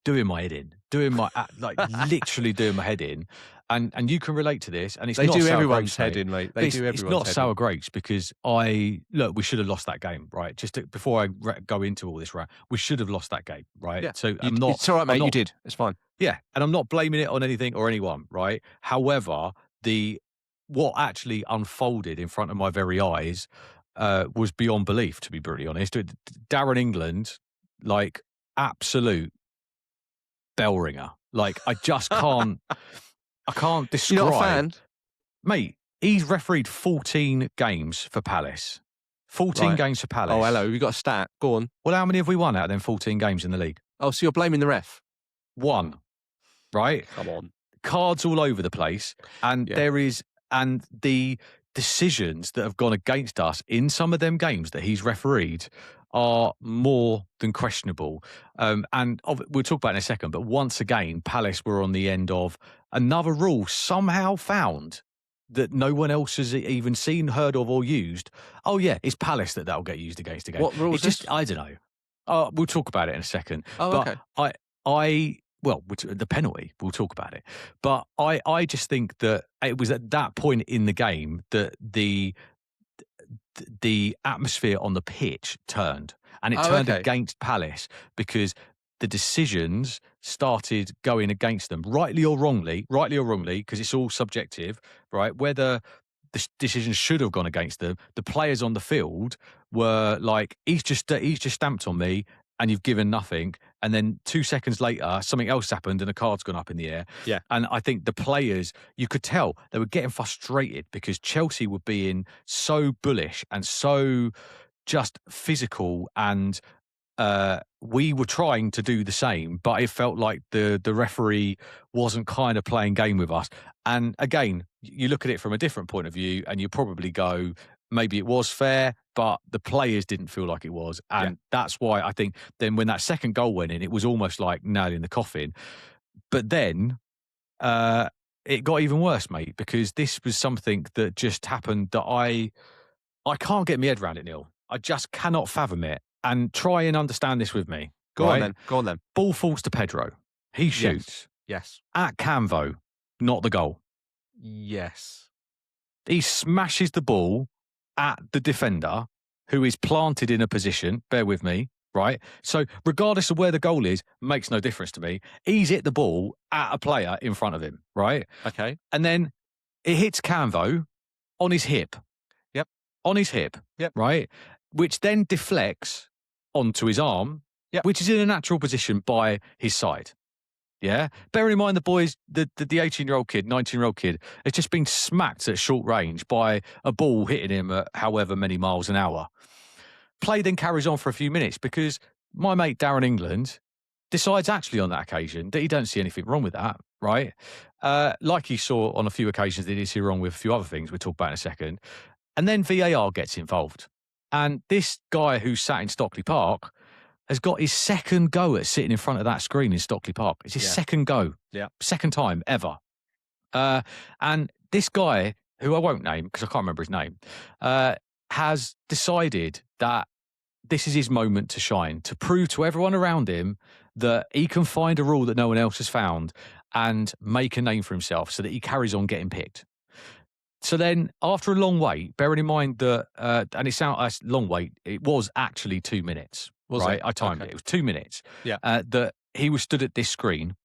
doing my head in, literally doing my head in. And you can relate to this. And they do everyone's head in, mate. They do everyone's head in. It's not sour in. grapes, because we should have lost that game, right? Before I go into all this, right? We should have lost that game, right? Yeah. So it's all right, mate. You did. It's fine. Yeah, and I'm not blaming it on anything or anyone, right? However, what actually unfolded in front of my very eyes was beyond belief, to be brutally honest. Darren England, like, absolute bell ringer. Like, I just can't. I can't describe. You're not a fan? Mate, he's refereed 14 games for Palace. 14 games for Palace. Oh, hello. We've got a stat. Go on. Well, how many have we won out of them 14 games in the league? Oh, so you're blaming the ref? 1. Right? Come on. Cards all over the place. And and the decisions that have gone against us in some of them games that he's refereed are more than questionable. And we'll talk about it in a second, but once again, Palace were on the end of another rule somehow found that no one else has even seen, heard of, or used. Oh yeah, it's Palace that'll get used against again. What rule is this? I don't know. We'll talk about it in a second. Oh, but okay. The penalty, we'll talk about it. But I just think that it was at that point in the game that the atmosphere on the pitch turned, and it turned against Palace, because the decisions started going against them, rightly or wrongly, because it's all subjective, right? Whether the decisions should have gone against them, the players on the field were like, he's just stamped on me and you've given nothing. And then 2 seconds later, something else happened and a card's gone up in the air. Yeah. And I think the players, you could tell they were getting frustrated because Chelsea were being so bullish and so just physical, and we were trying to do the same, but it felt like the referee wasn't kind of playing game with us. And again, you look at it from a different point of view and you probably go, maybe it was fair, but the players didn't feel like it was. And that's why I think then when that second goal went in, it was almost like nail in the coffin. But then it got even worse, mate, because this was something that just happened that I can't get my head around it, Neil. I just cannot fathom it. And try and understand this with me. Go on then. Ball falls to Pedro. He shoots. Yes. At Canvo, not the goal. Yes. He smashes the ball at the defender, who is planted in a position. Bear with me, right? So regardless of where the goal is, makes no difference to me. He's hit the ball at a player in front of him, right? Okay. And then it hits Canvo on his hip. Yep. On his hip. Yep. Right? Which then deflects onto his arm, which is in a natural position by his side. Yeah. Bearing in mind the boys, the 18-year-old kid, 19-year-old kid, has just been smacked at short range by a ball hitting him at however many miles an hour. Play then carries on for a few minutes because my mate Darren England decides actually on that occasion that he don't see anything wrong with that, right? Like he saw on a few occasions that he did see wrong with a few other things we'll talk about in a second. And then VAR gets involved. And this guy who sat in Stockley Park has got his second go at sitting in front of that screen in Stockley Park. It's his second go. Yeah. Second time ever. And this guy, who I won't name because I can't remember his name, has decided that this is his moment to shine, to prove to everyone around him that he can find a rule that no one else has found and make a name for himself so that he carries on getting picked. So then, after a long wait, bearing in mind that, and it sounds a long wait, it was actually 2 minutes, right? I timed it. It was 2 minutes. Yeah. That he was stood at this screen.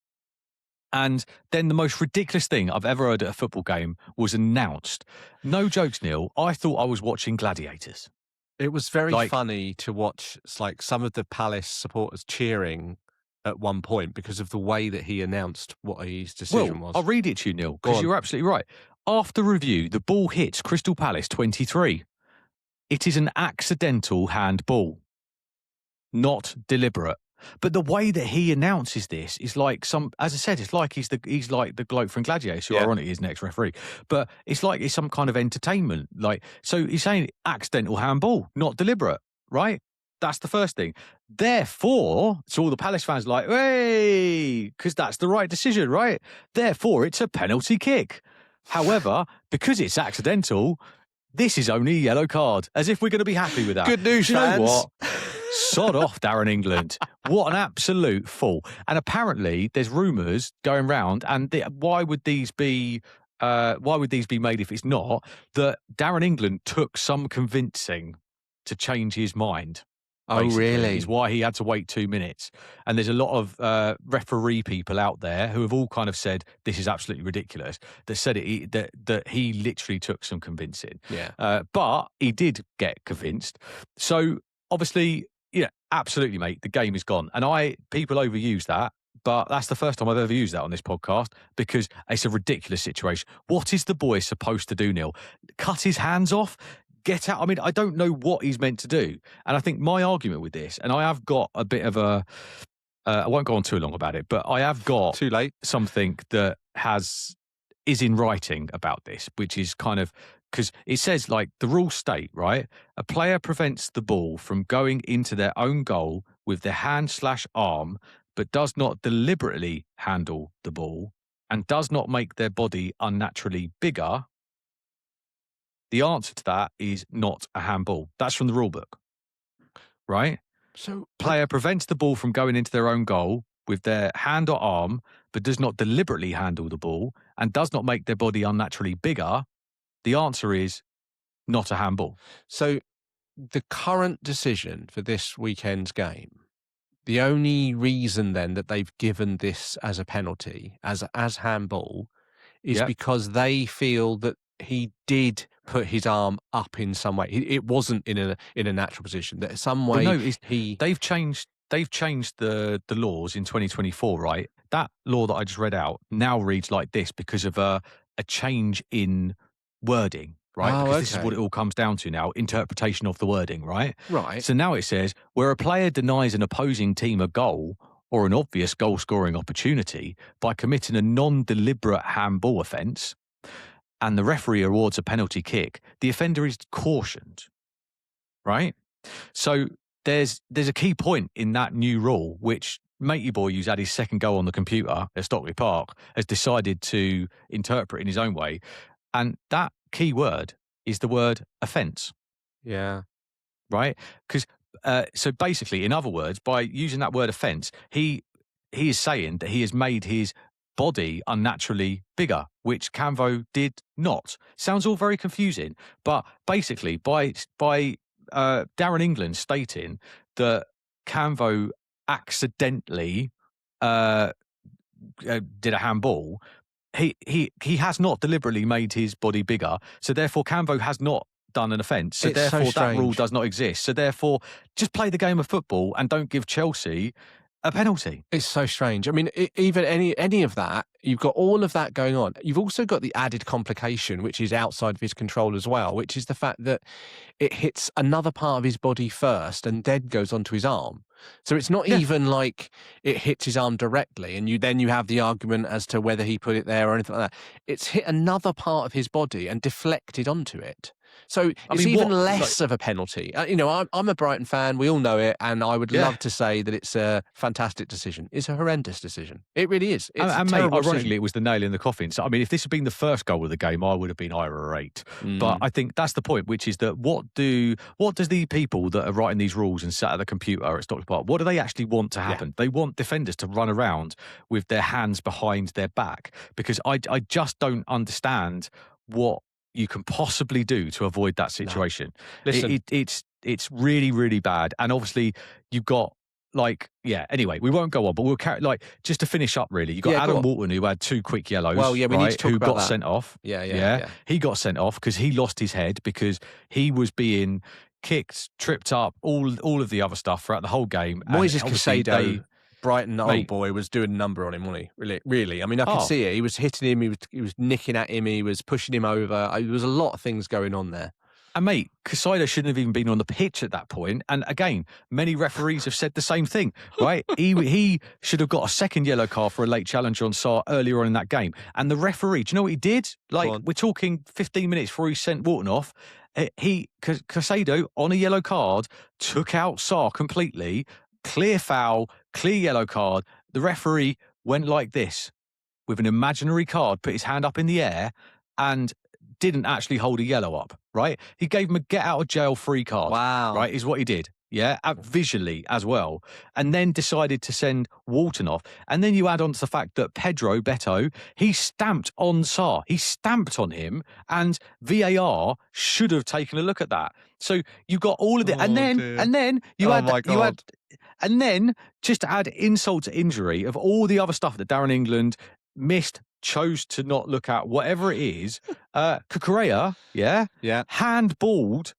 And then the most ridiculous thing I've ever heard at a football game was announced. No jokes, Neil. I thought I was watching Gladiators. It was very funny to watch some of the Palace supporters cheering at one point because of the way that he announced what his decision was. I'll read it to you, Neil, because you're absolutely right. After review, the ball hits Crystal Palace 23. It is an accidental handball, not deliberate. But the way that he announces this is like as I said, it's like he's like the bloke from Gladiators, who ironically is next referee. But it's like it's some kind of entertainment. So he's saying accidental handball, not deliberate, right? That's the first thing. Therefore, so all the Palace fans are like, hey, because that's the right decision, right? Therefore, it's a penalty kick. However, because it's accidental, this is only a yellow card, as if we're going to be happy with that. Good news, Do you fans. know what? Sod off, Darren England. What an absolute fool. And apparently there's rumours going round, and why would these be made if it's not, that Darren England took some convincing to change his mind. Oh, really? Is why he had to wait 2 minutes. And there's a lot of referee people out there who have all kind of said this is absolutely ridiculous. That said that he literally took some convincing. Yeah. But he did get convinced. So obviously, absolutely, mate. The game is gone, and people overuse that. But that's the first time I've ever used that on this podcast because it's a ridiculous situation. What is the boy supposed to do, Neil? Cut his hands off? Get out? I mean, I don't know what he's meant to do. And I think my argument with this, and I have got a bit of I won't go on too long about it, but I have got too late something that is in writing about this, which is kind of, because it says the rules state, right? A player prevents the ball from going into their own goal with their hand/arm, but does not deliberately handle the ball and does not make their body unnaturally bigger. The answer to that is not a handball. That's from the rule book, right? So player prevents the ball from going into their own goal with their hand or arm, but does not deliberately handle the ball and does not make their body unnaturally bigger. The answer is not a handball. So the current decision for this weekend's game The only reason then that they've given this as a penalty, as handball, is Yeah. because they feel that he did put his arm up in some way. It wasn't in a natural position. That some Well, way no, it's he they've changed the laws in 2024, right? That law that I just read out now reads like this because of a change in wording, right? Oh, Because this is what it okay. all comes down to now, interpretation of the wording, right? Right. So now it says where a player denies an opposing team a goal or an obvious goal scoring opportunity by committing a non-deliberate handball offence and the referee awards a penalty kick, the offender is cautioned, right? So there's a key point in that new rule, which matey boy, who's had his second goal on the computer at Stockley Park, has decided to interpret in his own way. And that key word is the word offence, Yeah. right? Because so basically, in other words, by using that word offence, he is saying that he has made his body unnaturally bigger, which Canvo did not. Sounds all very confusing, but basically, by Darren England stating that Canvo accidentally uh, did a handball, he has not deliberately made his body bigger. So therefore, Canvo has not done an offence. So It's so therefore, that rule strange. does not exist. So therefore, just play the game of football and don't give Chelsea a penalty. It's so strange. I mean, even any of that, you've got all of that going on. You've also got the added complication, which is outside of his control as well, which is the fact that it hits another part of his body first and then goes onto his arm. So it's not Yeah. even like it hits his arm directly, and you have the argument as to whether he put it there or anything like that. It's hit another part of his body and deflected onto it. So I it's mean, even what like less of a penalty. I'm a Brighton fan. We all know it, and I would yeah. love to say that it's a fantastic decision. It's a horrendous decision. It really is. And, It's a and mate, terrible decision. ironically, it was the nail in the coffin. So, I mean, if this had been the first goal of the game, I would have been irate. But Mm, I think that's the point, which is that what does the people that are writing these rules and sat at the computer at Stockley Park, what do they actually want to yeah, happen? They want defenders to run around with their hands behind their back because I just don't understand what you can possibly do to avoid that no. situation. Listen, It's really, really bad. And obviously, you've got like, yeah, anyway, we won't go on, but we'll carry, like, just to finish up, really, you got yeah, go Adam on. Walton, who had 2 quick Well, yellows, yeah, we need to right, talk who about got that. sent off. Yeah, yeah, Yeah, yeah. he got sent off because he lost his head because he was being kicked, tripped up, all of the other stuff throughout the whole game. And Moises obviously, Caicedo, Brighton old mate, boy, was doing a number on him, wasn't he? Really, really. I mean, I could oh, see it. He was hitting him. He was nicking at him. He was pushing him over. There was a lot of things going on there. and mate, Caicedo shouldn't have even been on the pitch at that point. And again, many referees have said the same thing, right? He should have got a second yellow card for a late challenge on Sarr earlier on in that game. And the referee, do you know what he did? Go Like, on. we're talking 15 minutes before he sent Wharton off. Caicedo, on a yellow card, took out Sarr completely. Clear foul, clear yellow card. The referee went like this with an imaginary card, put his hand up in the air, and didn't actually hold a yellow up, right? He gave him a get out of jail free card, Wow. right? Is what he did. Yeah, visually as well. And then decided to send Walton off. And then you add on to the fact that Pedro Beto, he stamped on Sarr. He stamped on him, and VAR should have taken a look at that. So you got all of the, and Oh then, dear. and then you Oh had, my you had, God. and then just to add insult to injury of all the other stuff that Darren England missed, chose to not look at, whatever it is, Cucurella, yeah, Yeah. handballed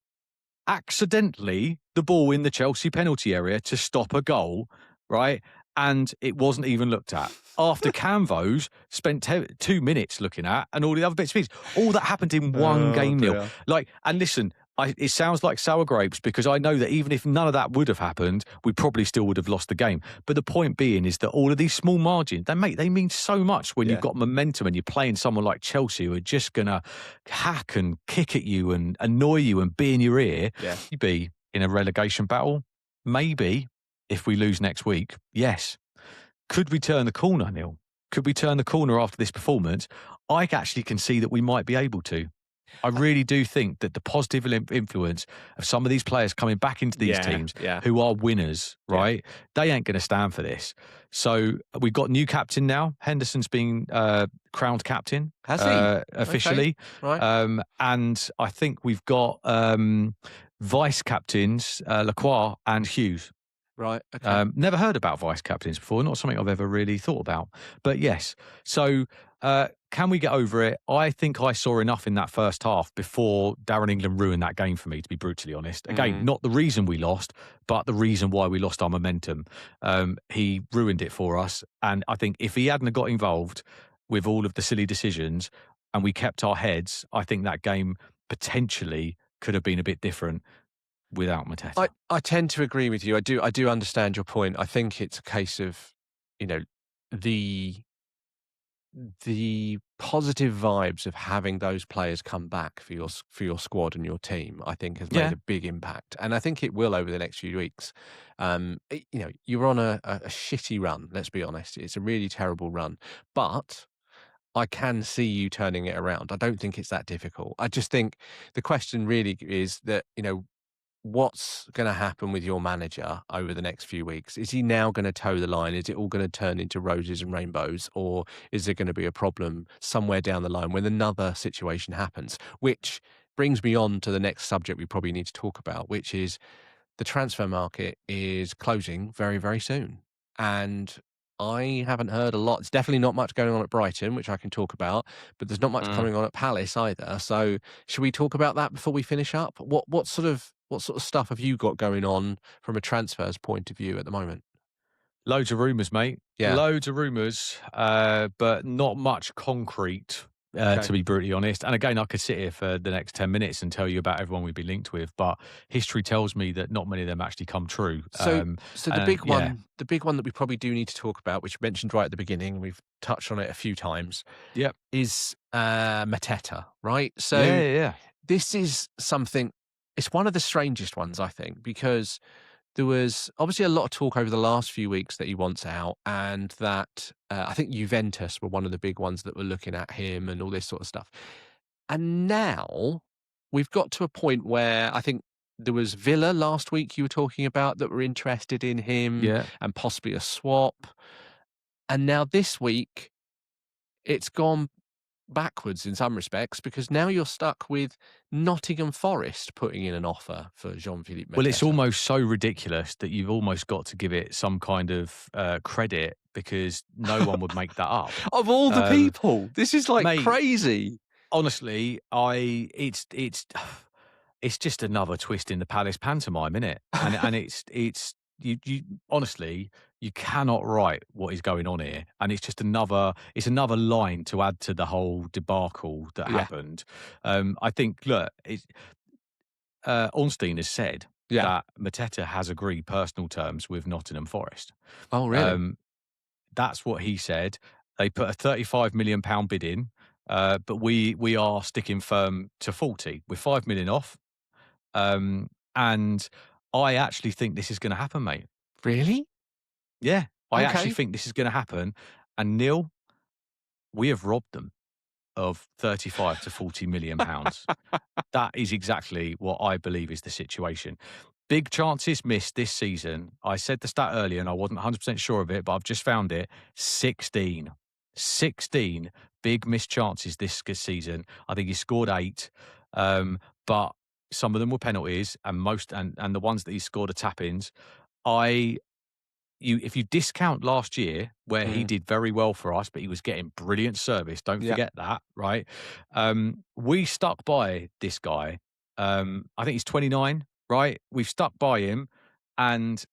accidentally the ball in the Chelsea penalty area to stop a goal, right? And it wasn't even looked at. After Canvos spent 2 minutes looking at and all the other bits and pieces. All that happened in one Oh game, Neil. dear. Like, and listen, it sounds like sour grapes because I know that even if none of that would have happened, we probably still would have lost the game. But the point being is that all of these small margins, they mean so much when Yeah. you've got momentum and you're playing someone like Chelsea who are just going to hack and kick at you and annoy you and be in your ear. Yeah. You'd be in a relegation battle. Maybe if we lose next week, yes. Could we turn the corner, Neil? Could we turn the corner after this performance? I actually can see that we might be able to. I really do think that the positive influence of some of these players coming back into these Yeah, teams yeah. who are winners, Yeah. right? They ain't going to stand for this. So we've got new captain now. Henderson's been crowned captain. Has he? Officially. Right. And I think we've got vice captains, Lacroix and Hughes. Right. Okay. Never heard about vice captains before. Not something I've ever really thought about. But yes, so can we get over it? I think I saw enough in that first half before Darren England ruined that game for me, to be brutally honest. Again, Mm. not the reason we lost, but the reason why we lost our momentum. He ruined it for us. And I think if he hadn't have got involved with all of the silly decisions and we kept our heads, I think that game potentially could have been a bit different without I Mateta. I tend to agree with you. I do understand your point. I think it's a case of, you know, the the positive vibes of having those players come back for for your squad and your team, I think has made Yeah. a big impact, and I think it will over the next few weeks. You're on a shitty run. Let's be honest, it's a really terrible run, but I can see you turning it around. I don't think it's that difficult. I just think the question really is that, what's going to happen with your manager over the next few weeks? Is he now going to toe the line? Is it all going to turn into roses and rainbows? Or is there going to be a problem somewhere down the line when another situation happens? Which brings me on to the next subject we probably need to talk about, which is the transfer market is closing very, very soon. And I haven't heard a lot. It's definitely not much going on at Brighton, which I can talk about, but there's not much Mm. coming on at Palace either. So should we talk about that before we finish up? What sort of stuff have you got going on from a transfers point of view at the moment? Loads of rumours, mate. Yeah. Loads of rumours, but not much concrete, Okay. to be brutally honest. And again, I could sit here for the next 10 minutes and tell you about everyone we've been linked with, but history tells me that not many of them actually come true. So the And big yeah, one, the big one that we probably do need to talk about, which you mentioned right at the beginning, we've touched on it a few times, yep, is Mateta, right? yeah, So yeah, yeah. this is something, it's one of the strangest ones, I think, because there was obviously a lot of talk over the last few weeks that he wants out, and that I think Juventus were one of the big ones that were looking at him and all this sort of stuff. And now we've got to a point where I think there was Villa last week you were talking about that were interested in him Yeah. and possibly a swap. And now this week it's gone backwards in some respects because now you're stuck with Nottingham Forest putting in an offer for Jean-Philippe Well, it's Mateta. almost so ridiculous that you've almost got to give it some kind of credit because no one would make that up. Of all the Um, people, this is like Mate, crazy. honestly, it's just another twist in the Palace pantomime, isn't it? And it's you honestly, you cannot write what is going on here, and it's another line to add to the whole debacle that Yeah, happened. I think look, Ornstein has said yeah. that Mateta has agreed personal terms with Nottingham Forest. Oh, really? Um, that's what he said. They put a £35 million bid in, but we are sticking firm to 40. We're 5 million off. And I actually think this is going to happen, mate. Really? Yeah, I actually Okay. think this is going to happen. And Neil, we have robbed them of 35 to 40 million pounds. That is exactly what I believe is the situation. Big chances missed this season. I said the stat earlier and I wasn't 100% sure of it, but I've just found it. 16. 16 big missed chances this season. I think he scored 8. But some of them were penalties and and the ones that he scored are tap-ins. I if you discount last year where he Mm, did very well for us, but he was getting brilliant service, don't yeah, forget that, right? We stuck by this guy. I think he's 29, right? We've stuck by him, and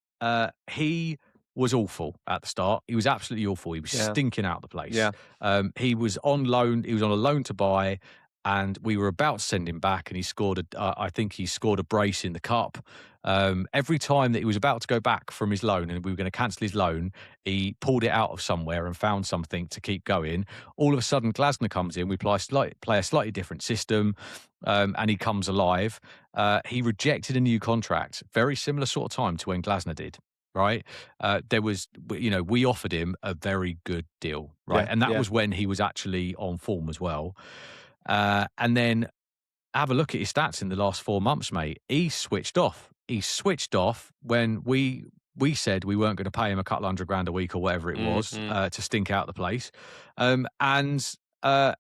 he was awful at the start. He was absolutely awful. He was yeah, stinking out the place. yeah, He was on loan. He was on a loan to buy, and we were about to send him back, and he scored I think he scored a brace in the cup. Every time that he was about to go back from his loan and we were going to cancel his loan, he pulled it out of somewhere and found something to keep going. All of a sudden, Glasner comes in. We play a slightly different system, and he comes alive. He rejected a new contract, very similar sort of time to when Glasner did. Right, there was, we offered him a very good deal, right, yeah, and that yeah. was when he was actually on form as well. And then have a look at his stats in the last 4 months, mate. He switched off. He switched off when we said we weren't going to pay him a couple $100,000 a week or whatever it was Mhm. to stink out the place, and uh,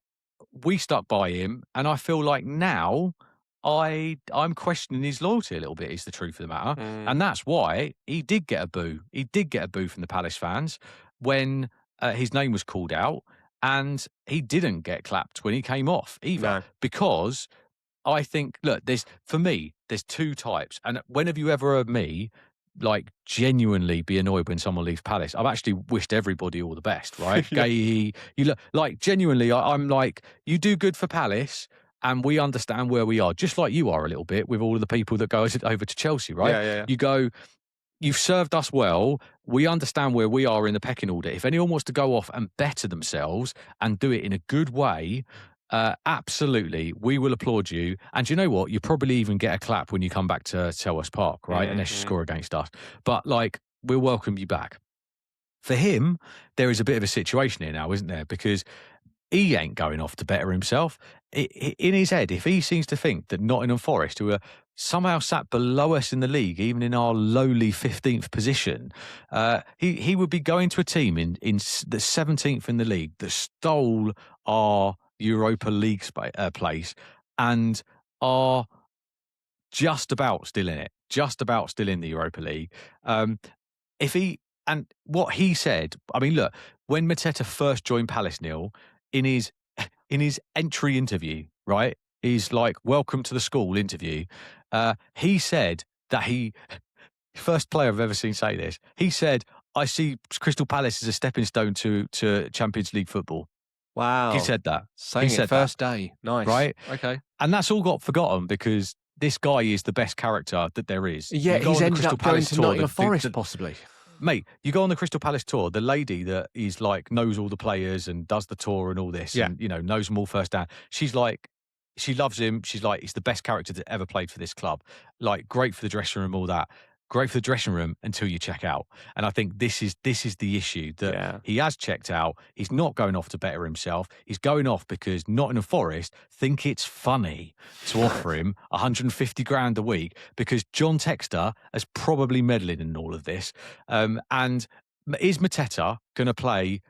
we stuck by him. And I feel like now I'm questioning his loyalty a little bit, is the truth of the matter. Mm, And that's why he did get a boo. He did get a boo from the Palace fans when his name was called out, and he didn't get clapped when he came off either, no. because I think, look, for me, there's two types. And when have you ever heard me like genuinely be annoyed when someone leaves Palace? I've actually wished everybody all the best, right? Yeah. Gay, you look like genuinely, I'm like, you do good for Palace. And we understand where we are, just like you are a little bit with all of the people that go over to Chelsea, right? Yeah, yeah, yeah. You go, you've served us well. We understand where we are in the pecking order. If anyone wants to go off and better themselves and do it in a good way, absolutely, we will applaud you. And you know what? You probably even get a clap when you come back to Selhurst Park, right? Unless you Mhm. score against us. But like, we'll welcome you back. For him, there is a bit of a situation here now, isn't there? Because he ain't going off to better himself. In his head, if he seems to think that Nottingham Forest, who are somehow sat below us in the league, even in our lowly 15th position, he would be going to a team in the 17th in the league that stole our Europa League place and are just about still in it, just about still in the Europa League. Um, if he and what he said, I mean, look, when Mateta first joined Palace, Neil, in his in his entry interview, right, he's like, "Welcome to the school" interview. He said that he first player I've ever seen say this. He said, "I see Crystal Palace as a stepping stone to Champions League football." He Wow. said that. He Saying it said that, first day. Nice. right? Okay. And that's all got forgotten because this guy is the best character that there is. Yeah, You go he's on the ended Crystal up going Palace to tour, Nottingham Forest possibly. mate, you go on the Crystal Palace tour, the lady that is like knows all the players and does the tour and all this Yeah. and, you know, knows them all first down. She's like, she loves him. She's like, he's the best character that ever played for this club. Like, great for the dressing room, all that. Great for the dressing room until you check out. And I think this is the issue that Yeah. he has checked out. He's not going off to better himself. He's going off because Nottingham Forest think it's funny to offer him 150 grand a week because John Textor is probably meddling in all of this. And is Mateta going to play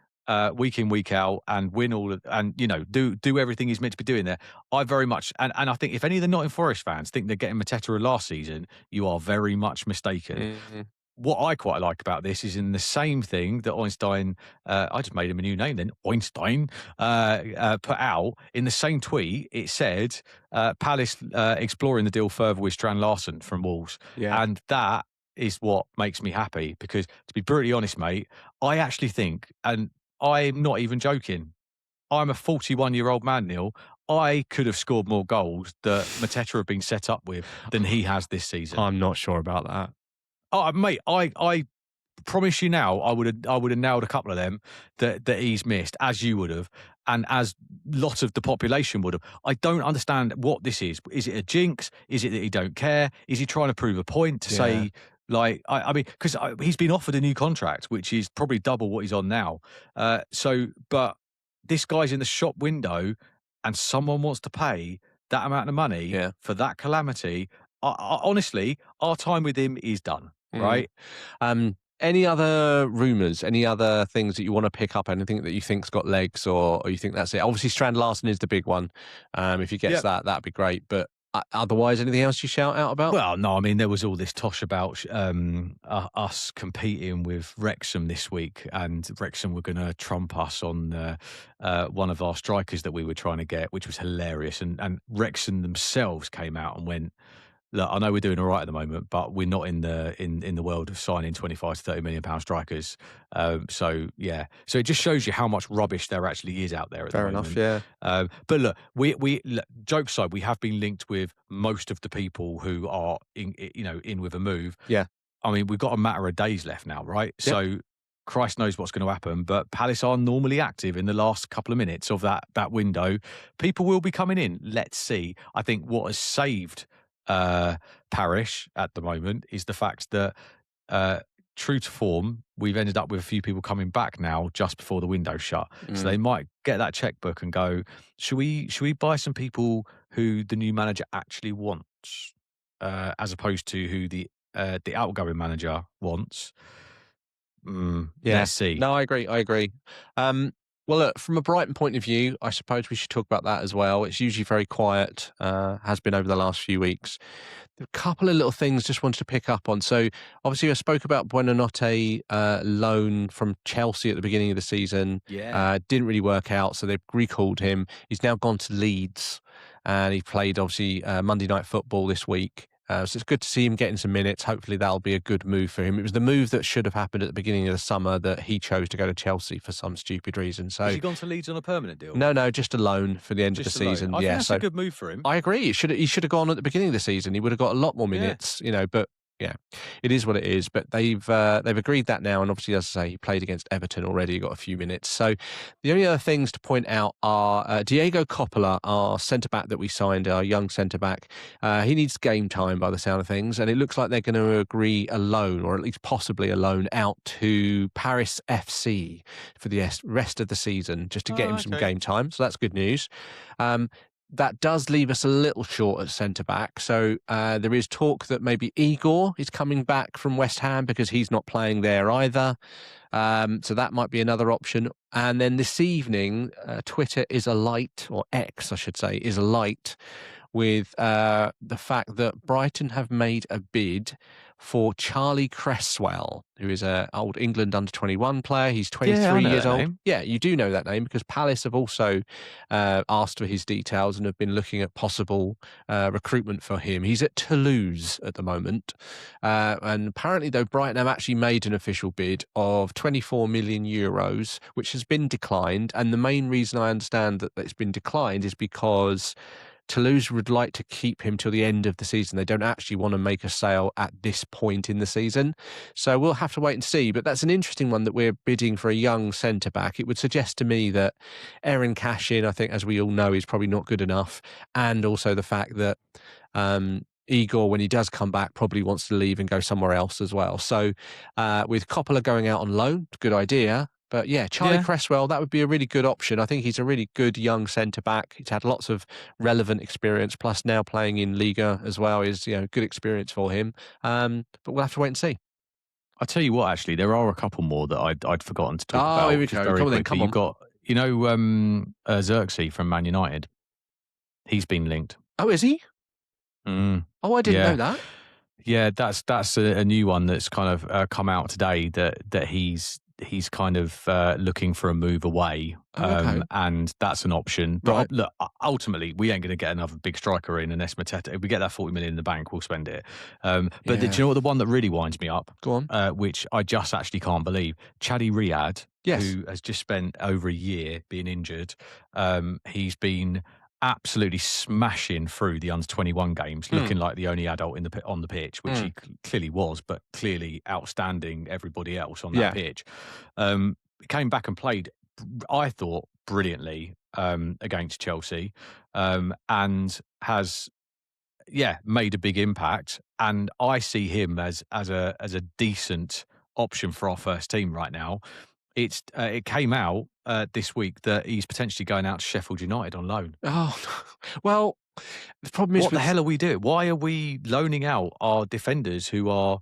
week in, week out, and win all of, and you know, do everything he's meant to be doing there? I very much, and I think if any of the Nottingham Forest fans think they're getting Mateta last season, you are very much mistaken. Mhm. What I quite like about this is in the same thing that Einstein, I just made him a new name then, Einstein, put out in the same tweet. It said Palace exploring the deal further with Strand Larson from Wolves, Yeah. and that is what makes me happy because, to be brutally honest, mate, I actually think, and I'm not even joking, I'm a 41-year-old man, Neil. I could have scored more goals that Mateta have been set up with than he has this season. I'm not sure about that. Oh, mate, I promise you now, I would have nailed a couple of them that he's missed, as you would have, and as lot of the population would have. I don't understand what this is. Is it a jinx? Is it that he don't care? Is he trying to prove a point to Yeah. say like I mean because he's been offered a new contract, which is probably double what he's on now. But this guy's in the shop window, and someone wants to pay that amount of money Yeah. for that calamity. Honestly, our time with him is done. Mm. Right? Any other rumours? Any other things that you want to pick up? Anything that you think's got legs, or you think that's it? Obviously, Strand Larson is the big one. If he gets Yeah. that, that'd be great. But otherwise, anything else you shout out about? Well, no, I mean there was all this tosh about us competing with Wrexham this week, and Wrexham were going to trump us on one of our strikers that we were trying to get, which was hilarious. And Wrexham themselves came out and went, "Look, I know we're doing all right at the moment, but we're not in the world of signing 25 to 30 million pound strikers." So yeah, so it just shows you how much rubbish there actually is out there at the Fair enough. moment. Yeah. But look, we look, jokes aside, we have been linked with most of the people who are in with a move. Yeah. I mean, we've got a matter of days left now, right? Yep. So Christ knows what's going to happen, but Palace are normally active in the last couple of minutes of that window. People will be coming in. Let's see. I think what has saved Parish at the moment is the fact that true to form, we've ended up with a few people coming back now just before the window shut. So Mm. they might get that checkbook and go, should we buy some people who the new manager actually wants, as opposed to who the outgoing manager wants? Yeah. Let's see. No, I agree. I agree. Well, look, from a Brighton point of view, I suppose we should talk about that as well. It's usually very quiet, has been over the last few weeks. A couple of little things just wanted to pick up on. So, obviously, I spoke about Buonanotte loan from Chelsea at the beginning of the season. Yeah. Didn't really work out, so they've recalled him. He's now gone to Leeds, and he played, obviously, Monday Night Football this week. So it's good to see him getting some minutes. Hopefully that'll be a good move for him. It was the move that should have happened at the beginning of the summer that he chose to go to Chelsea for some stupid reason. Has So he gone to Leeds on a permanent deal? no, just a loan for the end of the Just a loan. season. I think Yeah, that's a so good move for him. I agree. He should have gone at the beginning of the season. He would have got a lot more Yeah. minutes, but yeah, it is what it is. But they've agreed that now, and obviously, as I say, he played against Everton already. He got a few minutes. So the only other things to point out are Diego Coppola, our centre back that we signed, our young centre back. He needs game time by the sound of things, and it looks like they're going to agree a loan, or at least possibly a loan, out to Paris FC for the rest of the season, just to get Oh, him some okay. game time. So that's good news. Um, that does leave us a little short at centre back. So there is talk that maybe Igor is coming back from West Ham because he's not playing there either. So that might be another option. And then this evening, Twitter is alight, or X, I should say, is alight with the fact that Brighton have made a bid for Charlie Cresswell, who is an old England under-21 player. He's Yeah, I 23 know years that old. name. Yeah, you do know that name because Palace have also asked for his details and have been looking at possible recruitment for him. He's at Toulouse at the moment. And apparently, though, Brighton have actually made an official bid of 24 million euros, which has been declined. And the main reason I understand that it's been declined is because Toulouse would like to keep him till the end of the season. They don't actually want to make a sale at this point in the season. So we'll have to wait and see. But that's an interesting one that we're bidding for a young centre back. It would suggest to me that Aaron Cashin, I think, as we all know, is probably not good enough. And also the fact that Igor, when he does come back, probably wants to leave and go somewhere else as well. So with Coppola going out on loan, good idea. But yeah, Charlie Yeah. Cresswell, that would be a really good option. I think he's a really good young centre back. He's had lots of relevant experience, plus now playing in Liga as well is good experience for him. But we'll have to wait and see. I tell you what, actually, there are a couple more that I'd forgotten to talk Oh, here about we just go. very Come on then, quickly. come You've on. got, Xerxes from Man United. He's been linked. Oh, is he? Mm, Oh, I didn't yeah. know that. Yeah, that's a new one that's kind of come out today that he's kind of looking for a move away, Oh, okay. and that's an option. But Right. look, ultimately, we ain't going to get another big striker in an Mateta. If we get that 40 million in the bank, we'll spend it. But do Yeah. you know what the one that really winds me up? Go on. Which I just actually can't believe. Chadi Riyad, Yes. who has just spent over a year being injured. He's been absolutely smashing through the under-21 games, looking like the only adult on the pitch, which he clearly was, but clearly outstanding everybody else on that Yeah. pitch. Came back and played, I thought, brilliantly against Chelsea, and has made a big impact. And I see him as a decent option for our first team right now. It came out this week that he's potentially going out to Sheffield United on loan. Oh, well, the problem is What the hell are we doing? Why are we loaning out our defenders who are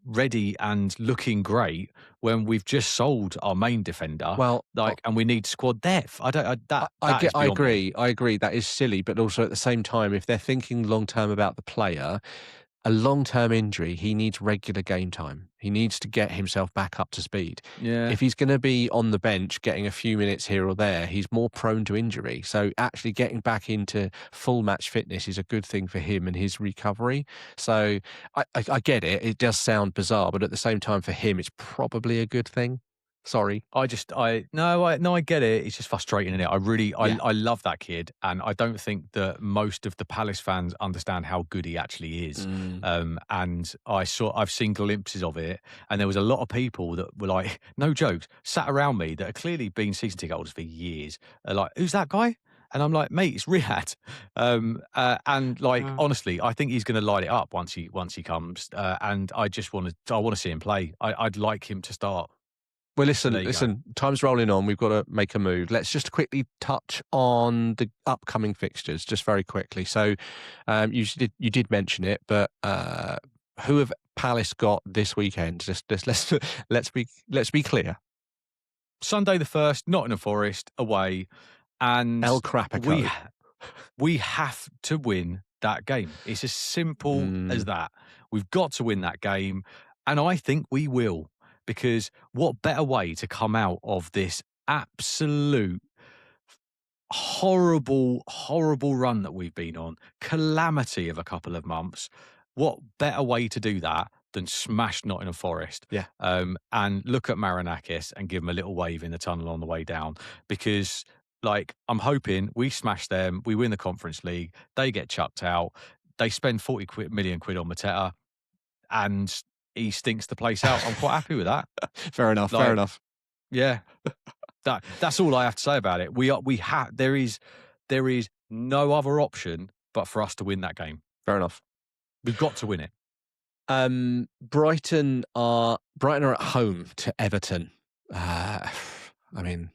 ready and looking great when we've just sold our main defender? Well, and we need squad depth. I don't. That is I beyond me. agree. I agree. That is silly, but also at the same time, if they're thinking long term about the player, a long term injury, he needs regular game time. He needs to get himself back up to speed. Yeah. If he's going to be on the bench getting a few minutes here or there, he's more prone to injury. So actually getting back into full match fitness is a good thing for him and his recovery. So I get it. It does sound bizarre, but at the same time for him, it's probably a good thing. Sorry. I get it. It's just frustrating, isn't it? Yeah. I love that kid, and I don't think that most of the Palace fans understand how good he actually is. And I've seen glimpses of it, and there was a lot of people that were like, no jokes, sat around me that have clearly been season ticket holders for years. Like, who's that guy? And I'm like, mate, it's Riyad. Honestly, I think he's going to light it up once he comes. And I want to see him play. I'd like him to start. Well, There you listen, time's rolling on. We've got to make a move. Let's just quickly touch on the upcoming fixtures, just very quickly. So, you did mention it, but who have Palace got this weekend? Just let's be clear. Sunday the 1st, Nottingham Forest away, and El we Crapico. we have to win that game. It's as simple as Mm, that. We've got to win that game, and I think we will, because what better way to come out of this absolute horrible, horrible run that we've been on, calamity of a couple of months. What better way to do that than smash Nottingham Forest? yeah. And look at Marinakis and give him a little wave in the tunnel on the way down, because like I'm hoping we smash them, we win the Conference League, they get chucked out, they spend 40 million quid on Mateta, and he stinks the place out. I'm quite happy with that. Fair enough. Fair Like, enough. yeah, that's all I have to say about it. There is no other option but for us to win that game. Fair enough. We've got to win it. Brighton are at home to Everton. I mean,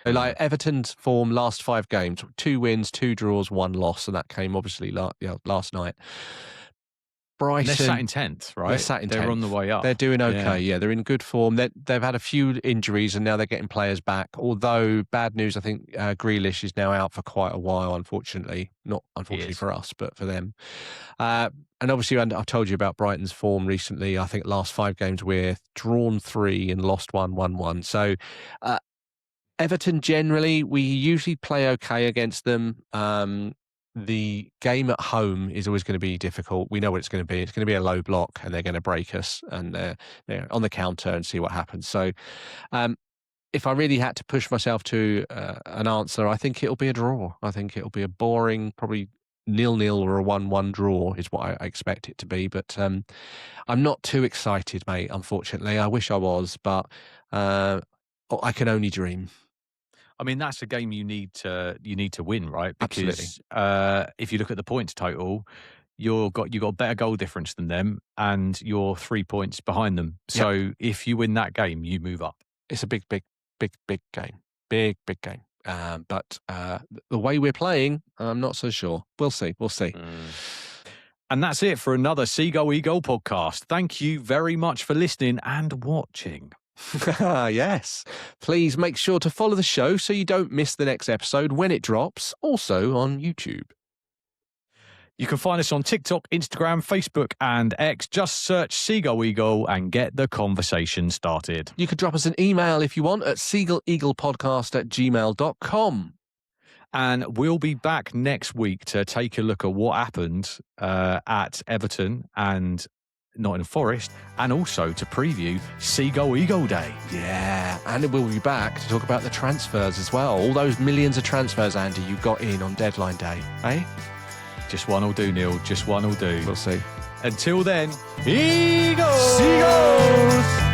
like Everton's form last 5 games: 2 wins, 2 draws, 1 loss, and that came obviously last night. And they're sat in Brighton, 10th, right? they're sat in 10th. They're on the way up. They're doing okay. Yeah. Yeah, they're in good form. They've had a few injuries and now they're getting players back. Although bad news, I think Grealish is now out for quite a while. Unfortunately, not unfortunately for us, but for them. And obviously, I've told you about Brighton's form recently. I think last 5 games we're drawn 3 and lost 1, won 1. So Everton generally, we usually play okay against them. The game at home is always going to be difficult. We know what it's going to be. It's going to be a low block, and they're going to break us, and they're on the counter and see what happens. So, if I really had to push myself to an answer, I think it'll be a draw. I think it'll be a boring, probably 0-0 or a 1-1 draw is what I expect it to be. But I'm not too excited, mate. Unfortunately, I wish I was, but I can only dream. I mean, that's a game you need to win, right? Absolutely. Because if you look at the points total, you've got a better goal difference than them, and you're 3 points behind them. Yep. So if you win that game, you move up. It's a big game. Big game. But the way we're playing, I'm not so sure. We'll see. And that's it for another Seagull Eagle podcast. Thank you very much for listening and watching. Yes. Please make sure to follow the show so you don't miss the next episode when it drops, also on YouTube. You can find us on TikTok, Instagram, Facebook, and X. Just search Seagull Eagle and get the conversation started. You could drop us an email if you want at seagulleaglepodcast@gmail.com. And we'll be back next week to take a look at what happened at Everton and Nottingham Forest, and also to preview Seagull Eagle Day. Yeah, and we'll be back to talk about the transfers as well. All those millions of transfers, Andy, you got in on deadline day, eh? Just one will do, Neil. Just one will do. We'll see. Until then, Eagles! Seagulls!